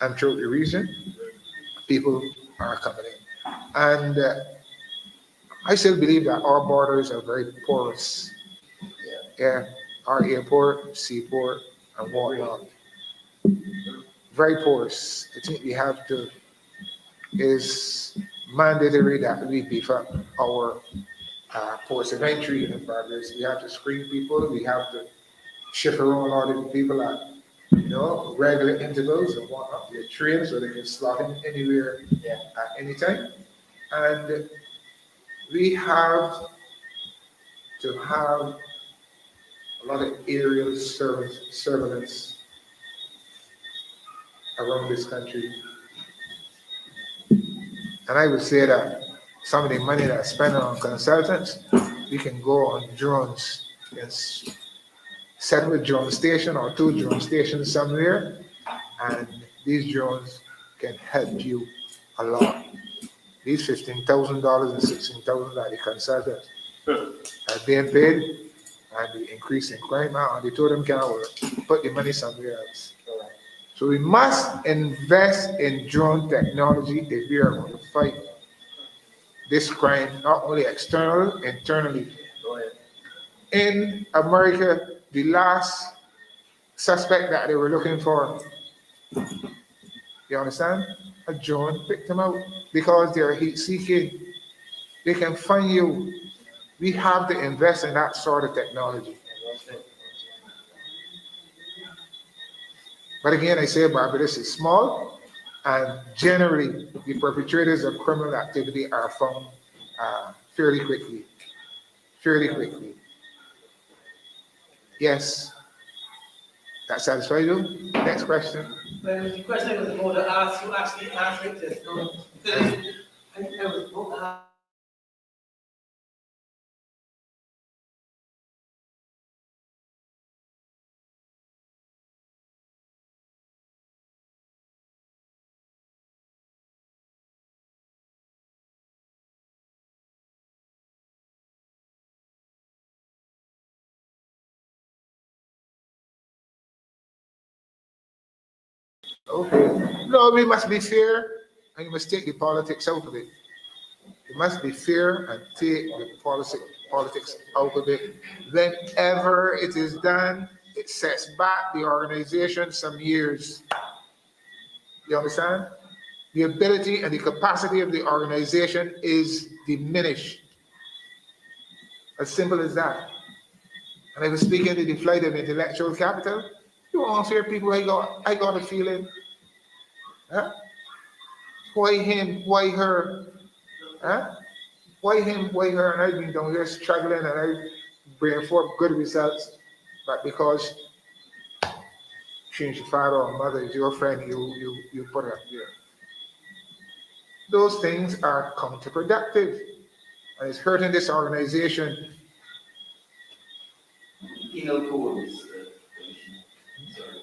and throughout the region, people are coming in. And I still believe that our borders are very porous. Yeah, our airport, seaport, and whatnot. Very porous. I think we have to, is mandatory that we beef up our ports of entry in progress. We have to screen people. We have to shift around all the people at, regular intervals and whatnot. They're trained so they can slot in anywhere at any time. And we have to have a lot of aerial surveillance around this country. And I would say that some of the money that's spent on consultants, we can go on drones and set up a drone station or 2 drone stations somewhere, and these drones can help you a lot. These $15,000 and $16,000 that the consultants are being paid, and the increase in crime, and they told them can't work. Put the money somewhere else. So we must invest in drone technology if we are going to fight this crime, not only external, internally. In America, the last suspect that they were looking for, you understand? A drone picked them out because they're heat seeking. They can find you. We have to invest in that sort of technology. But again, I say Barbados is small, and generally the perpetrators of criminal activity are found fairly quickly. Fairly quickly. Yes. That satisfies you? Next question. Well, the question was more to ask you actually answered this, no? I was more to Okay. No, we must be fair, and you must take the politics out of it. You must be fair and take the politics out of it. Whenever it is done, it sets back the organization some years. You understand? The ability and the capacity of the organization is diminished. As simple as that. And I was speaking to the flight of intellectual capital. You want to hear people, I got a feeling. Huh? Why him? Why her? Huh? Why him? Why her? And I've been down here struggling and I bring forth good results. But because she's your father or mother is your friend, you put her up there. Those things are counterproductive. And it's hurting this organization. Penal code is, sorry,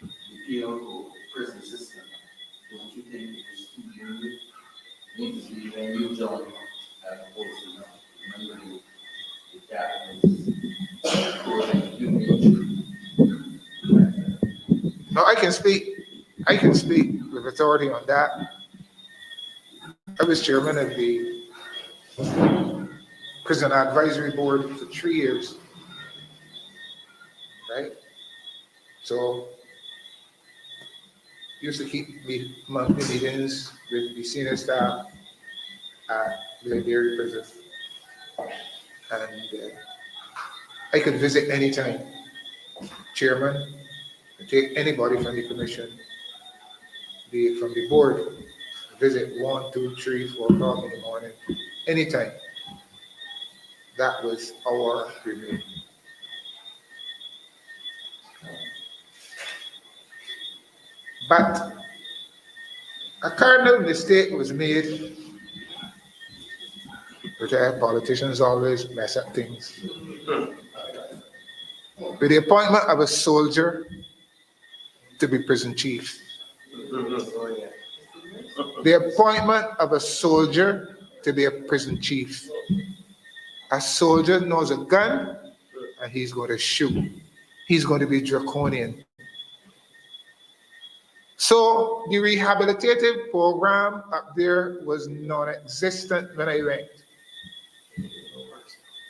the penal code, prison system. Don't you think it's too limited? Needs to be when you join as opposed to now. Remember the Now I can speak with authority on that. I was chairman of the Prison Advisory Board for 3 years. Right? So used to keep monthly meetings with the senior staff at Liberia Prison. And I could visit anytime. Chairman, take anybody from the commission, from the board, visit 1, 2, 3, 4 o'clock in the morning, anytime. That was our review. But a cardinal mistake was made. Retired politicians always mess up things. With the appointment of a soldier to be prison chief. The appointment of a soldier to be a prison chief. A soldier knows a gun and he's going to shoot. He's going to be draconian. So the rehabilitative program up there was non-existent when I went.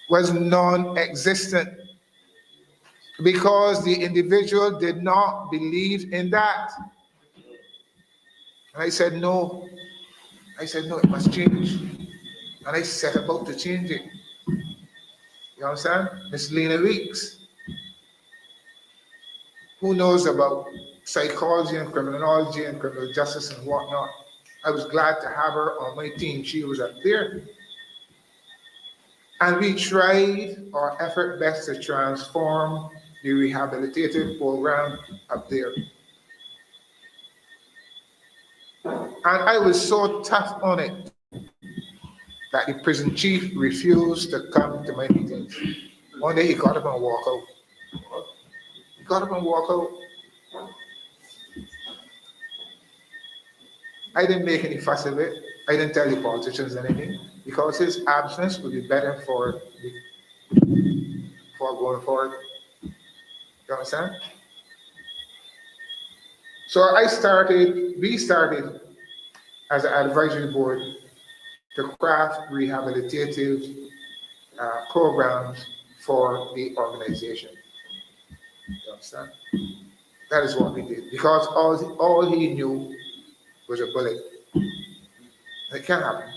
Was non-existent. because the individual did not believe in that. And I said, no. I said, no, it must change. And I set about to change it. You understand? Miss Lena Weeks, who knows about psychology and criminology and criminal justice and whatnot. I was glad to have her on my team. She was up there. And we tried our effort best to transform the rehabilitative program up there. And I was so tough on it that the prison chief refused to come to my meetings. One day he got up and walked out. He got up and walked out. I didn't make any fuss of it. I didn't tell the politicians anything because his absence would be better for going forward. You understand? So we started as an advisory board to craft rehabilitative programs for the organization. You understand? That is what we did because all he knew was a bullet. It can't happen.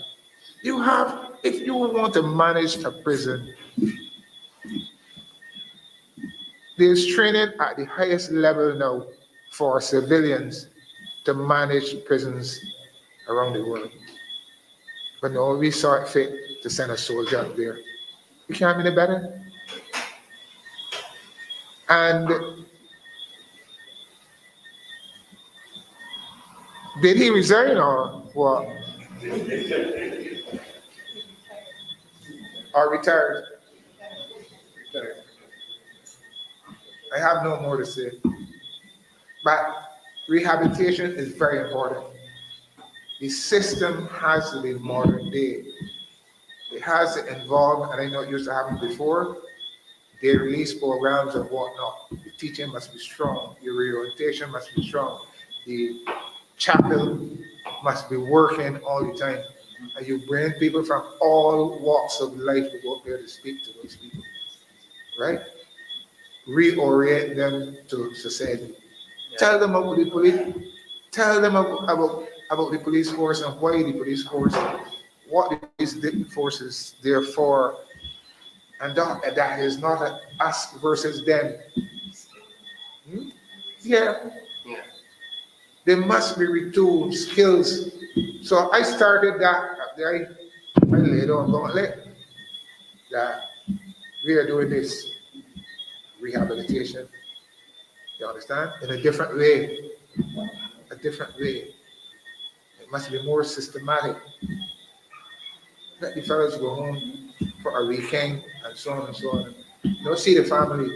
If you want to manage a prison, there's training at the highest level now for civilians to manage prisons around the world. But no, we saw it fit to send a soldier up there. We can't be any better. And did he resign or what? Or retired? I have no more to say. But rehabilitation is very important. The system has to be modern day. It has to involve, and I know it used to happen before, they release programs and whatnot. The teaching must be strong. The reorientation must be strong. The chapel must be working all the time. And you bring people from all walks of life to go up there to speak to those people. Right? Reorient them to society. Yeah. Tell them about the police. Tell them about the police force and why the police force, what the police force is there for. And that is not an us versus them. Yeah. There must be retooled skills. So I started that. I laid on gauntlet that we are doing this rehabilitation. You understand? In a different way. A different way. It must be more systematic. Let the fellows go home for a weekend and so on and so on. Don't see the family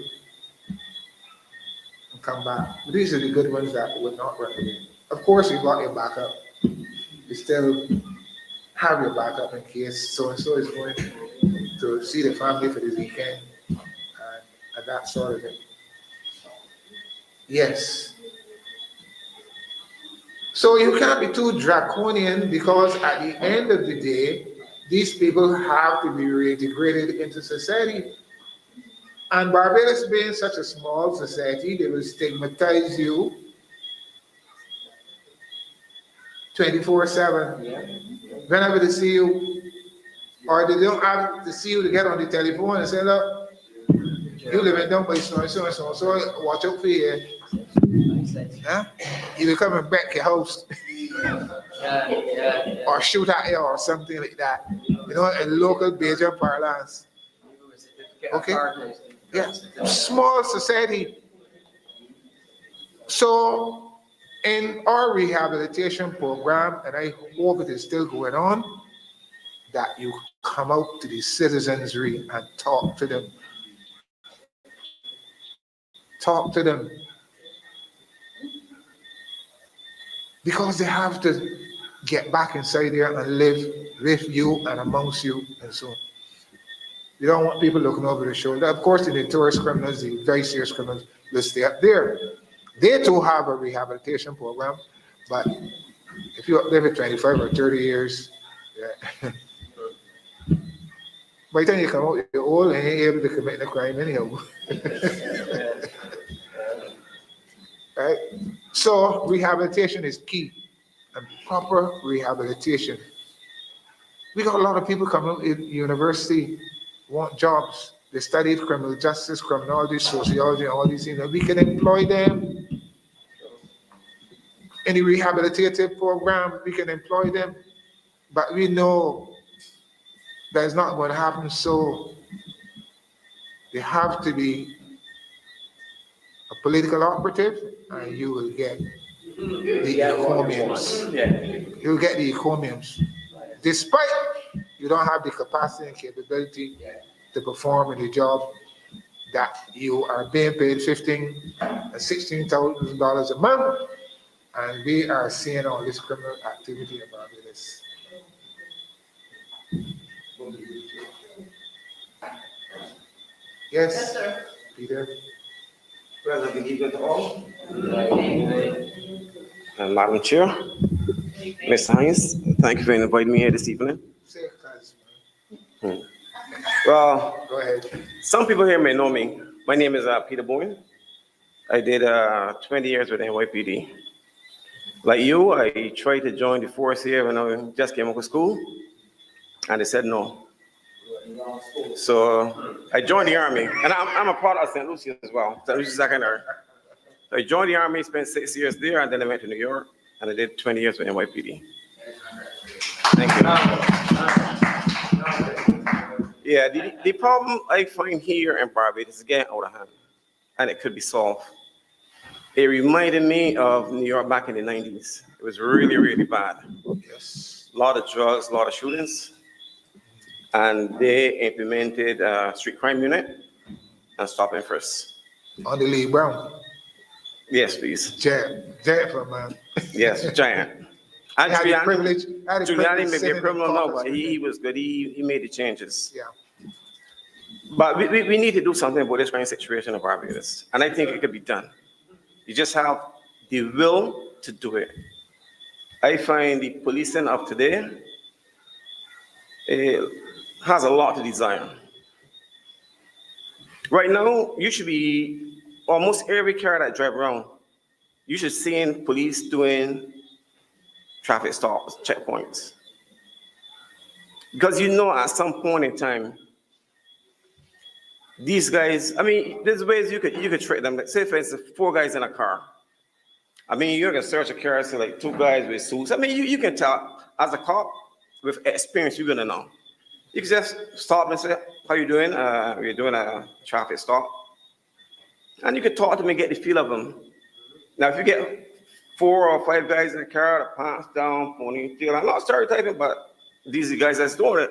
and come back. But these are the good ones that would not run away. Of course, you got your backup. You still have your backup in case so and so is going to see the family for this weekend and that sort of thing. Yes. So you can't be too draconian because at the end of the day, these people have to be reintegrated into society. And Barbados being such a small society, they will stigmatize you 24/7. Whenever they see you, or they don't have to see you to get on the telephone and say, look, you live in down by so and so and so, so watch out for you. Huh? You will come and back your house. Or shoot at you or something like that. You know, in local Bajan parlance. Okay? Yeah. Small society. So in our rehabilitation program, and I hope it is still going on, that you come out to the citizenry and talk to them. Talk to them. Because they have to get back inside there and live with you and amongst you and so on. You don't want people looking over their shoulder. Of course, the notorious criminals, the very serious criminals, will stay up there. They too have a rehabilitation program, but if you live for 25 or 30 years, yeah, By the time you come out, you're old and you're able to commit the crime anyhow. Right? So rehabilitation is key, and proper rehabilitation. We got a lot of people coming out in university, want jobs. They studied criminal justice, criminology, sociology, all these things. And we can employ them in the rehabilitative program. We can employ them, but we know that it's not going to happen. So they have to be a political operative, and you will get the encomiums. You'll get the encomiums. Despite you don't have the capacity and capability to perform in the job that you are being paid $15,000 and $16,000 a month, and we are seeing all this criminal activity about this. Yes, sir. Peter. President, good evening to all. Madam Chair, Mr. Hines, thank you for inviting me here this evening. Well, Go ahead. some people here may know me. My name is Peter Bowen. I did 20 years with NYPD. Like you, I tried to join the force here when I just came out of school, and they said no. So I joined the Army, and I'm a part of St. Lucie as well, St. Lucie Secondary. So I joined the Army, spent 6 years there, and then I went to New York, and I did 20 years with NYPD. Thank you. Yeah, the problem I find here in Barbados is getting out of hand, and it could be solved. It reminded me of New York back in the 90s. It was really, really bad. Yes. A lot of drugs, a lot of shootings. And they implemented a street crime unit and stop and frisk. On the Lee Brown. Yes, please. Giant for man. Yes, giant. And Had the privilege. Giuliani may be sitting a in criminal now, caucus but with he him. was good. He made the changes. Yeah. But we need to do something about this crime situation of Barbados. And I think it could be done. You just have the will to do it. I find the policing of today has a lot to desire. Right now, you should be almost every car that drive around, you should see police doing traffic stops, checkpoints. Because you know at some point in time, these guys, I mean, there's ways you could trick them. Like, say for instance, 4 guys in a car. I mean, you're gonna search a car, say like 2 guys with suits. I mean, you can tell, as a cop with experience, you're gonna know. You can just stop and say, how you doing? We're doing a traffic stop. And you can talk to them and get the feel of them. Now, if you get 4 or 5 guys in a car, the pants down, ponytail, I'm not stereotyping, but these are the guys that's doing it.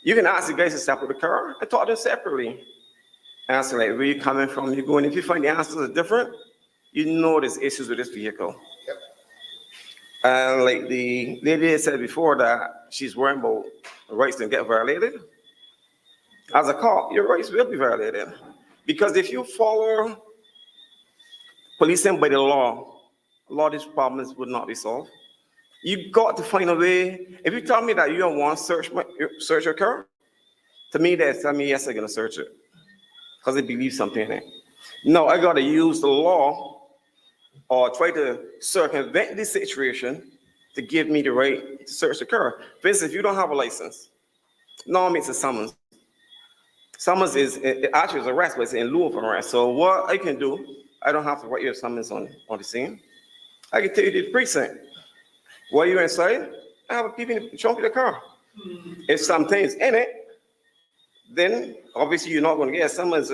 You can ask the guys to step with the car and talk to them separately. Ask them, like, where you coming from, you going. If you find the answers are different, you know there's issues with this vehicle. Yep. And like the lady said before that she's worrying about rights to get violated. As a cop, your rights will be violated. Because if you follow policing by the law, a lot of these problems would not be solved. You got to find a way. If you tell me that you don't want to search your car, to me, that's tell me, yes, I'm going to search it. Because they believe something in it. No, I got to use the law or try to circumvent this situation to give me the right to search the car. For instance, if you don't have a license, normally it's a summons. Summons is actually is arrest, but it's in lieu of arrest. So what I can do, I don't have to write your summons on the scene. I can take you to the precinct. While you're inside, I have a people in the trunk of the car. If something's in it, then obviously you're not going to get a summons.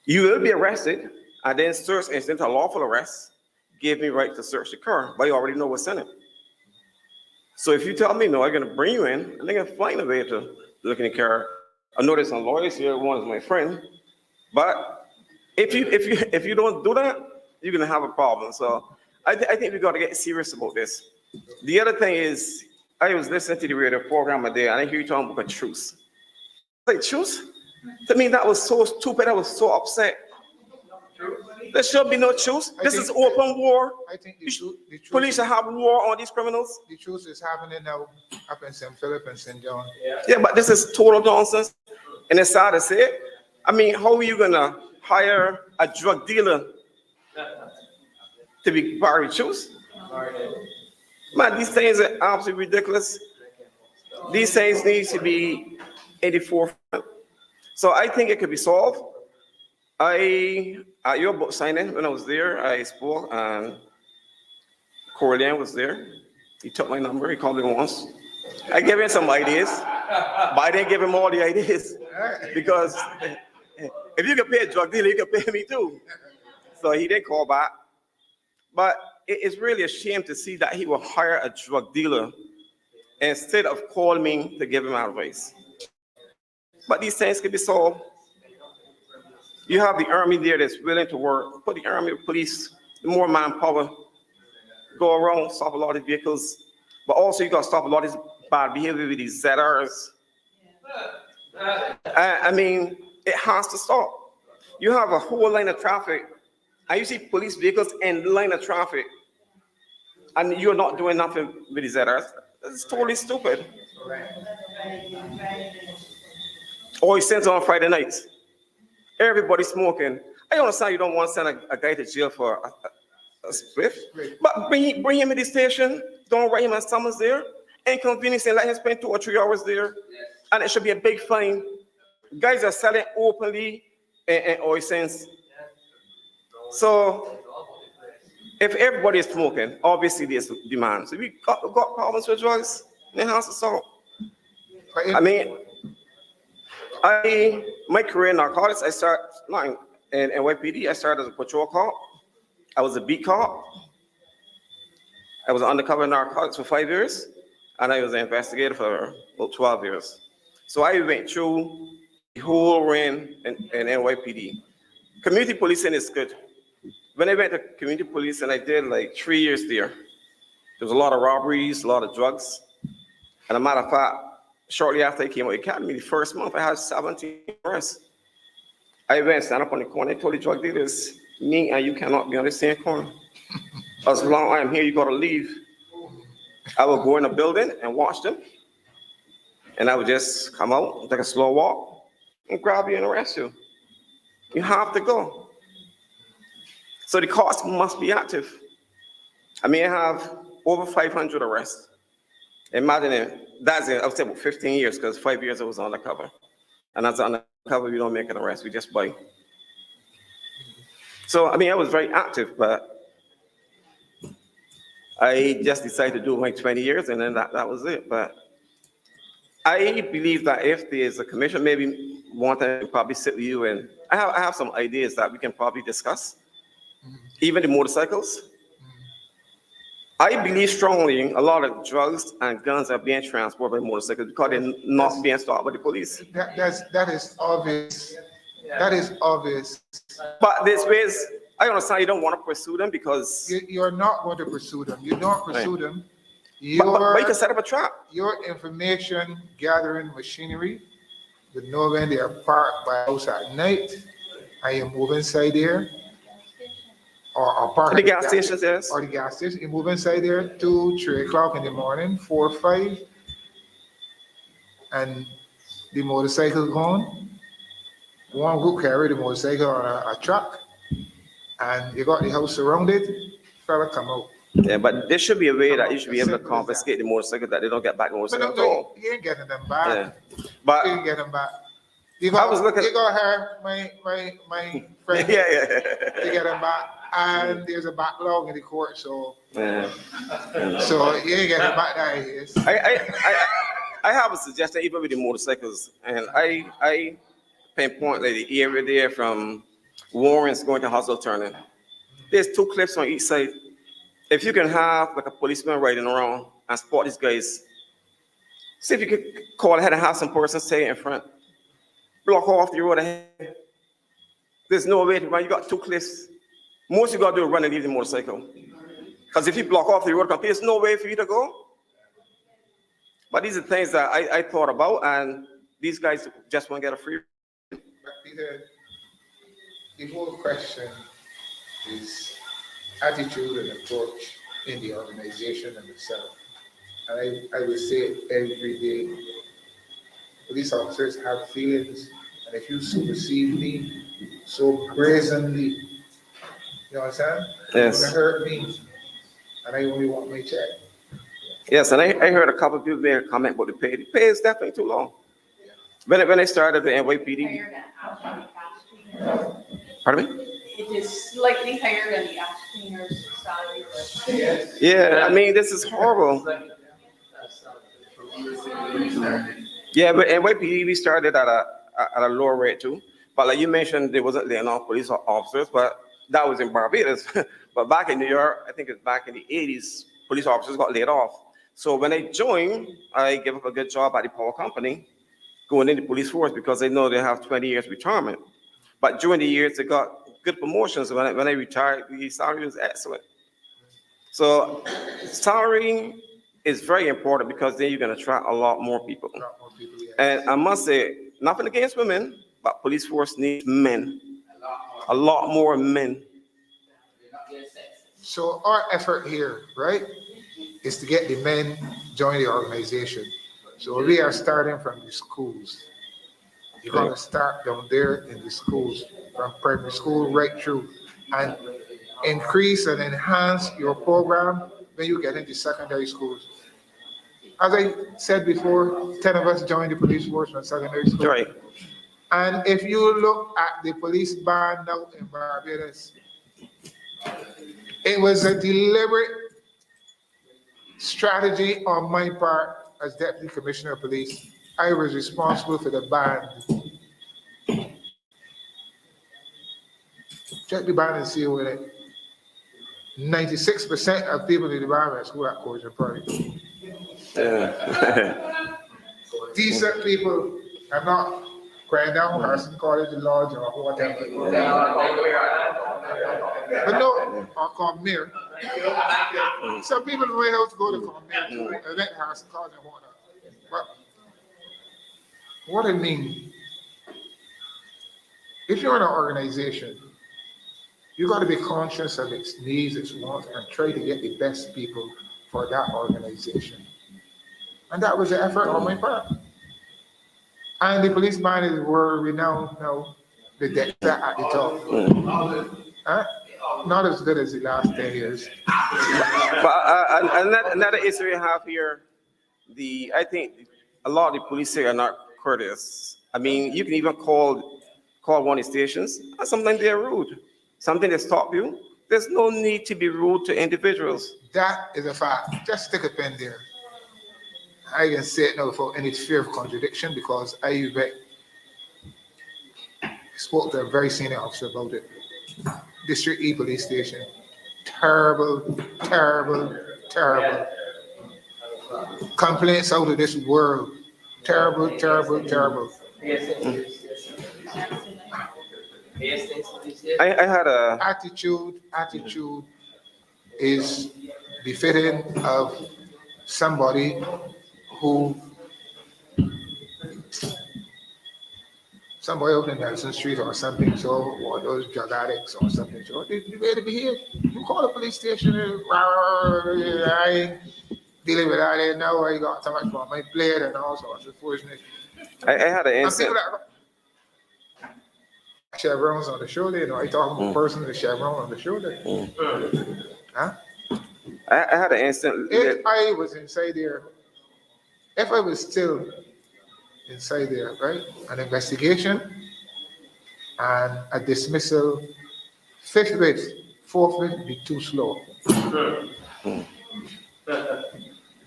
You will be arrested, and then search incident, a lawful arrest, give me right to search the car, but you already know what's in it. So if you tell me no, I'm going to bring you in, and they're going to find a way to look in the car. I know there's some lawyers here. One is my friend, but if you don't do that, you're going to have a problem. So I think we got to get serious about this. The other thing is, I was listening to the radio program today, and I hear you talking about truce. Like truce? To me, that was so stupid. I was so upset. There should be no truce. This is open war. I think the truth, Police should have war on these criminals. the truth is happening now up in St. Philip and St. John. Yeah, but this is total nonsense. And it's sad to say. I mean, how are you gonna hire a drug dealer to be Barry Choose? Man, these things are absolutely ridiculous. These things need to be in the forefront. So I think it could be solved. At your book signing, when I was there, I spoke, and Corleone was there. He took my number, he called me once. I gave him some ideas, but I didn't give him all the ideas, because if you can pay a drug dealer, you can pay me too. So he didn't call back. But it's really a shame to see that he will hire a drug dealer instead of calling me to give him advice. But these things can be solved. You have the army there that's willing to work. Put the army, the police, the more manpower, go around, stop a lot of vehicles. But also you got to stop a lot of this bad behavior with these ZRs. I mean, it has to stop. You have a whole line of traffic, and you see police vehicles in the line of traffic, and you're not doing nothing with the ZRs. It's totally stupid. Or he sends on Friday nights. Everybody smoking. I understand you don't want to send a guy to jail for a spliff, but bring him to the station. Don't write him a summons there. Inconvenience and let him spend 2 or 3 hours there, and it should be a big fine. Guys are selling openly in oil sense. So if everybody is smoking, obviously there's demand. So we got problems with drugs. It has to solve. I mean, my career in narcotics, I started in NYPD. I started as a patrol cop. I was a beat cop. I was undercover in narcotics for 5 years, and I was an investigator for about 12 years. So I went through the whole reign in NYPD. Community policing is good. When I went to community policing, I did like 3 years there. There was a lot of robberies, a lot of drugs. And a matter of fact, shortly after I came out of the academy, the first month, I had 17 arrests. I went stand up on the corner, I told the drug dealers, me and you cannot be on the same corner. As long as I'm here, you gotta leave. I would go in a building and watch them. And I would just come out, take a slow walk, and grab you and arrest you. You have to go. So the cops must be active. I mean, I have over 500 arrests. Imagine it, that's it, I would say about 15 years, because 5 years I was undercover. And as undercover, we don't make an arrest, we just buy. So, I mean, I was very active, but I just decided to do my 20 years, and then that was it. But I believe that if there's a commission, maybe one time to probably sit with you, and I have some ideas that we can probably discuss. Even the motorcycles. I believe strongly a lot of drugs and guns are being transported by motorcycles because they're not being stopped by the police. That is obvious. That is obvious. But there's ways, I understand you don't want to pursue them because... You're not going to pursue them. You don't pursue them. But you can set up a trap. Your information gathering machinery would know when they are parked by house at night, and you move inside there. Or park the gas stations, yes. Or the gas station. You move inside there 2, 3 o'clock in the morning, 4, 5, and the motorcycle gone. One group carry the motorcycle on a truck, and you got the house surrounded. Fella come out. Yeah, but there should be a way that you should be able to confiscate the motorcycle that they don't get back the motorcycle. But no, you ain't getting them back. Yeah. But you ain't getting them back. I was looking. You got her, my friend. yeah. To get them back. And there's a backlog in the court, so Yeah. so you ain't getting back that is. I have a suggestion even with the motorcycles, and I pinpoint like the area there from Warren's going to Hustle Turning. There's 2 cliffs on each side. If you can have like a policeman riding around and spot these guys, see if you could call ahead and have some person stay in front. Block off the road ahead. There's no way to run. You got 2 cliffs. Most you got to do is run and leave the motorcycle. Because if you block off the road, there's no way for you to go. But these are things that I thought about, and these guys just want to get a free. The whole question is attitude and approach in the organization and itself. And I will say it every day. Police officers have feelings, and if you supersede me so brazenly, you understand? Yes. You're gonna hurt me, and I only want my check. Yes, and I heard a couple of people made a comment about the pay. The pay is definitely too low. When I started the NYPD, pardon me? It is slightly higher than the ash cleaner's salary. Yeah, I mean, this is horrible. Yeah, but NYPD, we started at a lower rate too. But like you mentioned, there wasn't laying off police officers, but that was in Barbados. But back in New York, I think it's back in the 80s, police officers got laid off. So when I joined, I gave up a good job at the power company, going in the police force because they know they have 20 years retirement. But during the years, they got good promotions. When I retired, the salary was excellent. So salary is very important because then you're going to attract a lot more people. A lot more people, yes. And I must say, nothing against women, but police force needs men. A lot more men. So our effort here, right, is to get the men join the organization. So we are starting from the schools. You're gonna start down there in the schools, from primary school right through, and increase and enhance your program when you get into secondary schools. As I said before, 10 of us joined the police force from secondary school. Right. And if you look at the police band now in Barbados, it was a deliberate strategy on my part as Deputy Commissioner of Police. I was responsible for the band. Check the band and see with it. 96% of people in the band are school at Coach and Prairie. Yeah. Decent people. I'm not crying down Harrison College Lodge or whatever. But no, or Cormier. Some people might have to go to Cormier to event Harrison College and whatnot. But what I mean, if you're in an organization, you got to be conscious of its needs, its wants, and try to get the best people for that organization. And that was the effort on my part. And the police band were renowned now, the Dexter at the top. Not as good as the last 10 years. But another issue we have here, I think a lot of the police here are not courteous. I mean, you can even call one of the stations, and sometimes they're rude. Something they stop you. There's no need to be rude to individuals. That is a fact. Just stick a pen there. I can say it now without any fear of contradiction because I spoke to a very senior officer about it. District E police station. Terrible, terrible, terrible. Complaints out of this world. Terrible, terrible, terrible. I had a Attitude is befitting of somebody who, somebody out in Nelson Street or something, so, or those drug addicts or something, so they better behave. You call the police station and I ain't dealing with that there now, I got so much on my plate and all sorts of foolishness. I had an And incident. people that chevrons on the shoulder, you know, I talk about a person with a chevron on the shoulder. Huh? I had an incident. If I was inside there, if I was still inside there, right, an investigation and a dismissal, fifth bit, fourth bit would be too slow.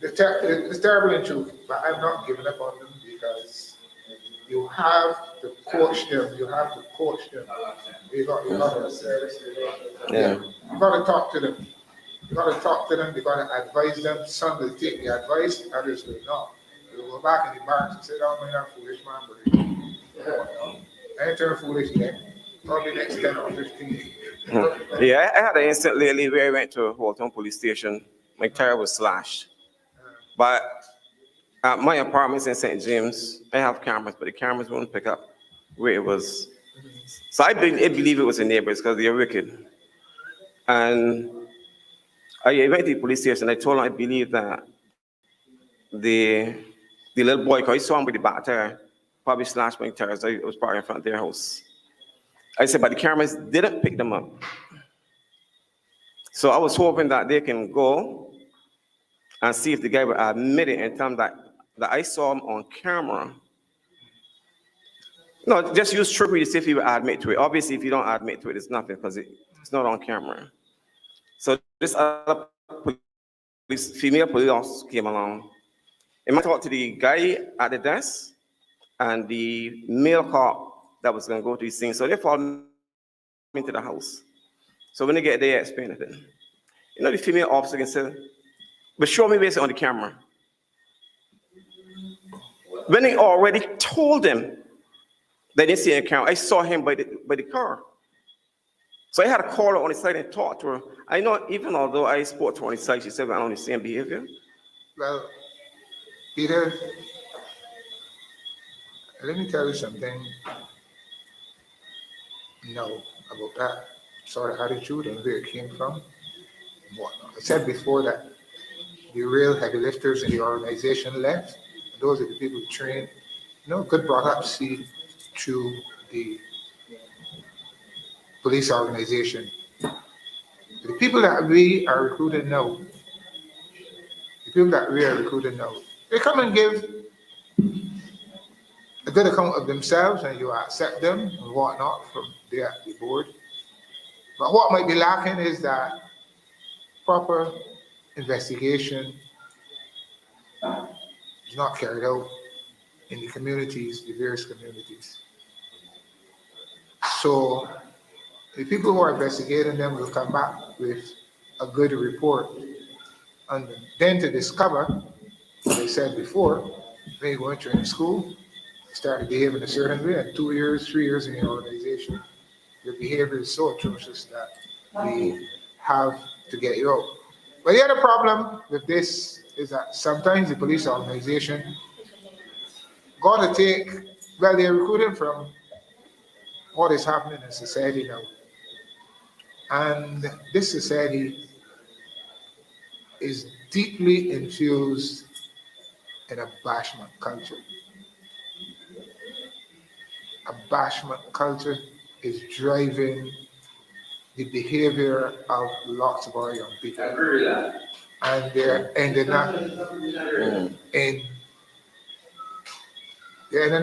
It's terrible in truth, but I'm not giving up on them because you have to coach them. You got to talk to them. You got to talk to them. You got to advise them. Some will take the advice, others will not. You go back in the barracks and say, "Oh, man, I'm foolish, man." But I ain't turn foolish yet. Probably next 10 or 15. Yeah, I had an incident lately where I went to Walton police station. My tire was slashed. But at my apartment's in St. James, I have cameras, but the cameras won't pick up where it was. So I believe it was the neighbors because they're wicked. And I went to the police station. I told him I believe that the little boy, because I saw him with the back tire, probably slashed my tires. I was parked in front of their house. I said, but the cameras didn't pick them up. So I was hoping that they can go and see if the guy would admit it and tell him that I saw him on camera. No, just use trickery to see if he would admit to it. Obviously, if you don't admit to it, it's nothing because it's not on camera. So this other female police officer came along. And I talked to the guy at the desk and the male cop that was going to go to his thing. So they followed me into the house. So when they get there, I explain it. You know, the female officer can say, but show me basically on the camera. When they already told them they didn't see any camera, I saw him by the car. So I had to call her on the side and talk to her. I know even although I spoke to her on the side, she said we're on the same behavior. Well, Peter, let me tell you something about that sort of attitude and where it came from and whatnot. I said before that the real heavy lifters in the organization left. And those are the people who train, good brought up seed to the police organization. The people that we are recruiting now, they come and give a good account of themselves and you accept them and whatnot from the board. But what might be lacking is that proper investigation is not carried out in the communities, the various communities. So the people who are investigating them will come back with a good report. And then to discover, as I said before, when you go into training school, you start to behave in a certain way, and 2 years, 3 years in the organization, your behavior is so atrocious that we have to get you out. But the other problem with this is that sometimes the police organization got to take, they're recruiting from what is happening in society now. And this society is deeply infused in a bashment culture. A bashment culture is driving the behavior of lots of our young people. I agree with that. And they're ending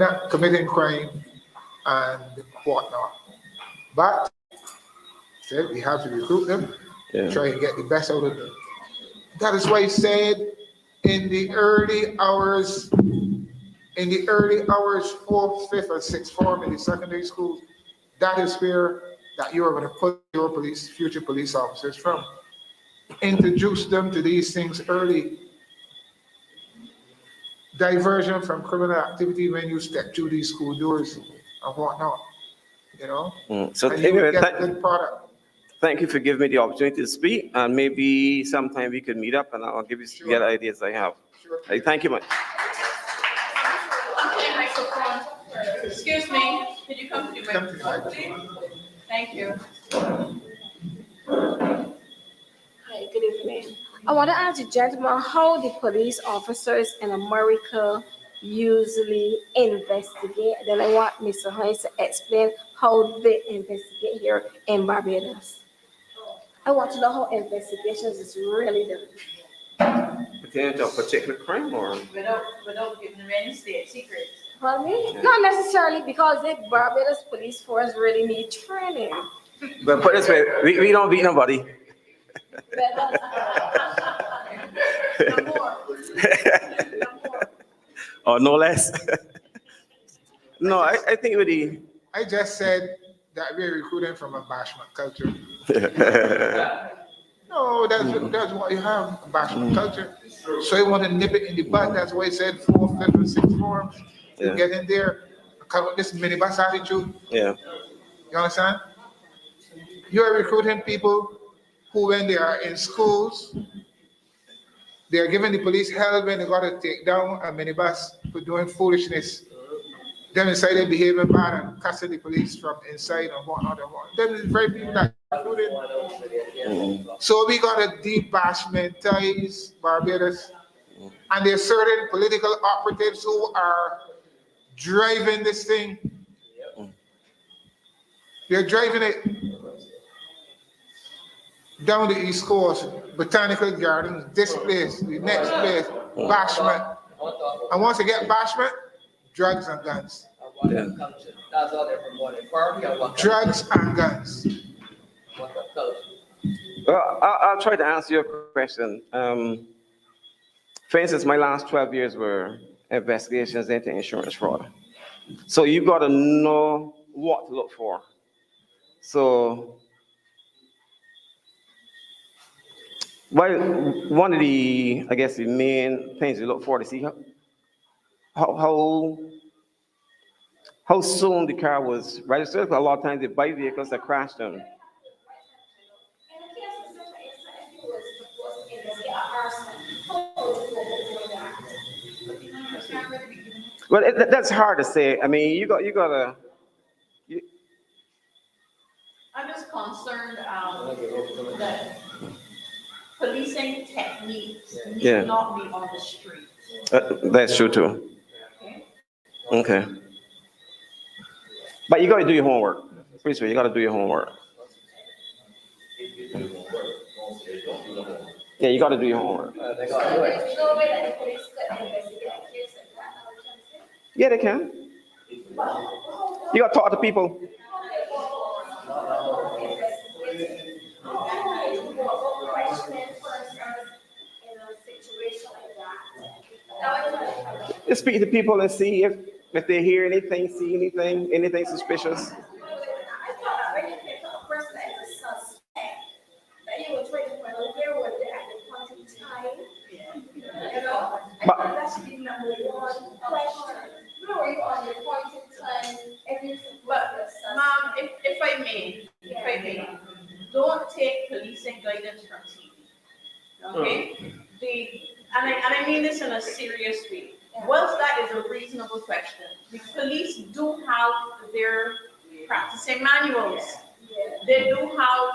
up committing crime and whatnot. But we have to recruit them, try and get the best out of them. That is why I said in the early hours, 4th, 5th, and 6th form in the secondary schools, that is where that you are going to put your future police officers from. Introduce them to these things early. Diversion from criminal activity when you step through these school doors and whatnot, So and you will anyway, get a good product. thank you for giving me the opportunity to speak, and maybe sometime we could meet up and I'll give you the other ideas I have. Sure. Thank you much. Excuse me, could you come to the microphone, please? Thank you. Hi, good evening. I want to ask the gentleman how the police officers in America usually investigate. Then I want Mr. Hines to explain how they investigate here in Barbados. I want to know how investigations is really done. Pertaining to a particular crime or? Without giving them any state secrets. Pardon me? Not necessarily, because the Barbados police force really need training. But put it this way, we don't beat nobody. No more. Or no less. No, I think with the. I just said that we're recruiting from a bashment culture. No, that's what you have, a bashment culture. So you want to nip it in the bud. That's why I said 4th, 5th, and 6th form. You get in there, come with this minibus attitude. Yeah. You understand? You are recruiting people who, when they are in schools, they are giving the police hell when they got to take down a minibus for doing foolishness. Them inside they behaving bad and cussing the police from inside and whatnot and whatnot. Them is very people that are recruited. So we got to debashmentize Barbados. And there's certain political operatives who are driving this thing. They're driving it down the East Coast, Botanical Gardens, this place, the next place, bashment. And once they get bashment, drugs and guns. Yeah. That's all they're promoting. Party or what? Drugs and guns. What culture? Well, I'll try to answer your question. For instance, my last 12 years were investigations into insurance fraud. So you got to know what to look for. So, well, one of the, I guess, the main things you look for to see how soon the car was registered. A lot of times they buy vehicles that crash them. In the case of such an instance, if you was supposed to investigate a arson, how would you go before that? Well, that's hard to say. I mean, you gotta. I'm just concerned that policing techniques Yeah. need not be on the street. That's true too. Okay. But you gotta do your homework. Pretty sure you gotta do your homework. Yeah, you gotta do your homework. They gotta do it. There's no way that the police could investigate a case like that, now we're trying to say. Yeah, they can. You gotta talk to people. Just speak to people and see if they hear anything, see anything suspicious. That should be number one question. Where were you on your point in time? But, ma'am, if I may, don't take policing guidance from TV. Okay? And I mean this in a serious way. Whilst that is a reasonable question, the police do have their practicing manuals. They do have,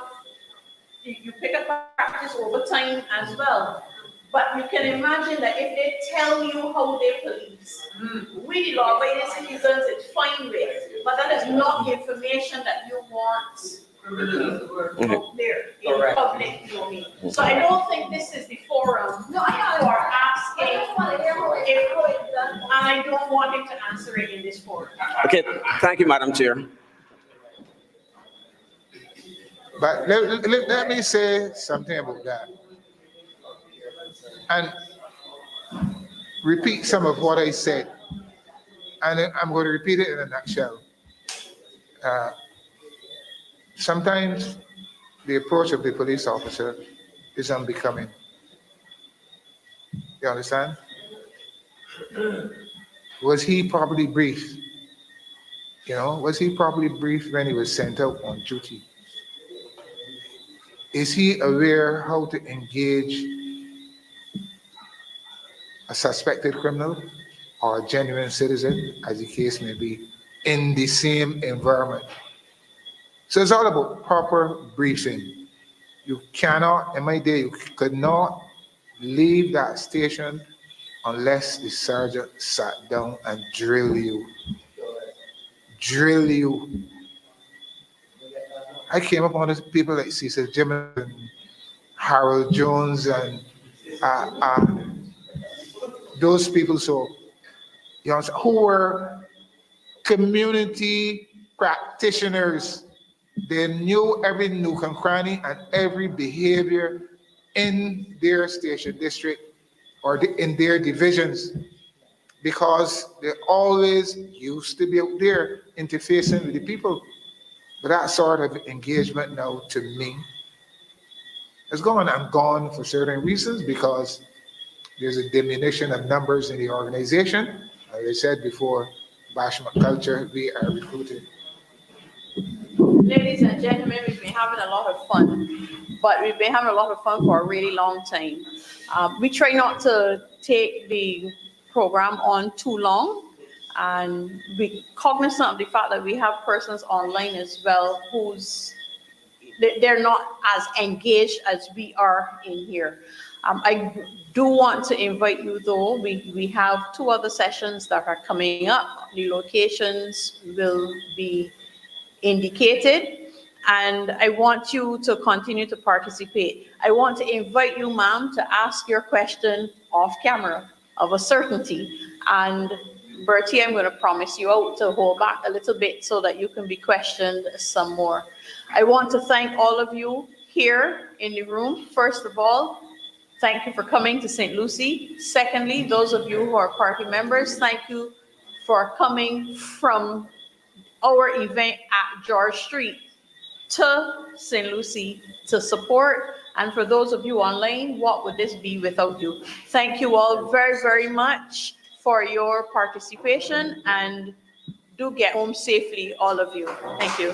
you pick up practice over time as well. But you can imagine that if they tell you how they police, we law-abiding citizens, it's fine with, but that is not the information that you want out there in public domain. So I don't think this is the forum for asking if, and I don't want him to answer it in this forum. Okay, thank you, Madam Chair. But let me say something about that. And repeat some of what I said. And I'm going to repeat it in a nutshell. Sometimes the approach of the police officer is unbecoming. You understand? Was he properly briefed? Was he properly briefed when he was sent out on duty? Is he aware how to engage a suspected criminal or a genuine citizen, as the case may be, in the same environment? So it's all about proper briefing. You cannot, in my day, you could not leave that station unless the sergeant sat down and drill you. Drill you. I came upon these people like Cecil Jim and Harold Jones and those people, so who were community practitioners. They knew every nook and cranny and every behavior in their station district or in their divisions, because they always used to be out there interfacing with the people. But that sort of engagement now, to me, is gone. I'm gone for certain reasons, because there's a diminution of numbers in the organization. As I said before, bashment culture, we are recruited. Ladies and gentlemen, we've been having a lot of fun, but we've been having a lot of fun for a really long time. We try not to take the program on too long, and be cognizant of the fact that we have persons online as well whose they're not as engaged as we are in here. I do want to invite you though, we have 2 other sessions that are coming up. The locations will be indicated. And I want you to continue to participate. I want to invite you, ma'am, to ask your question off camera of a certainty. And Bertie, I'm going to promise you out to hold back a little bit so that you can be questioned some more. I want to thank all of you here in the room. First of all, thank you for coming to St. Lucie. Secondly, those of you who are party members, thank you for coming from our event at George Street to St. Lucie to support. And for those of you online, what would this be without you? Thank you all very, very much for your participation, and do get home safely, all of you. Thank you.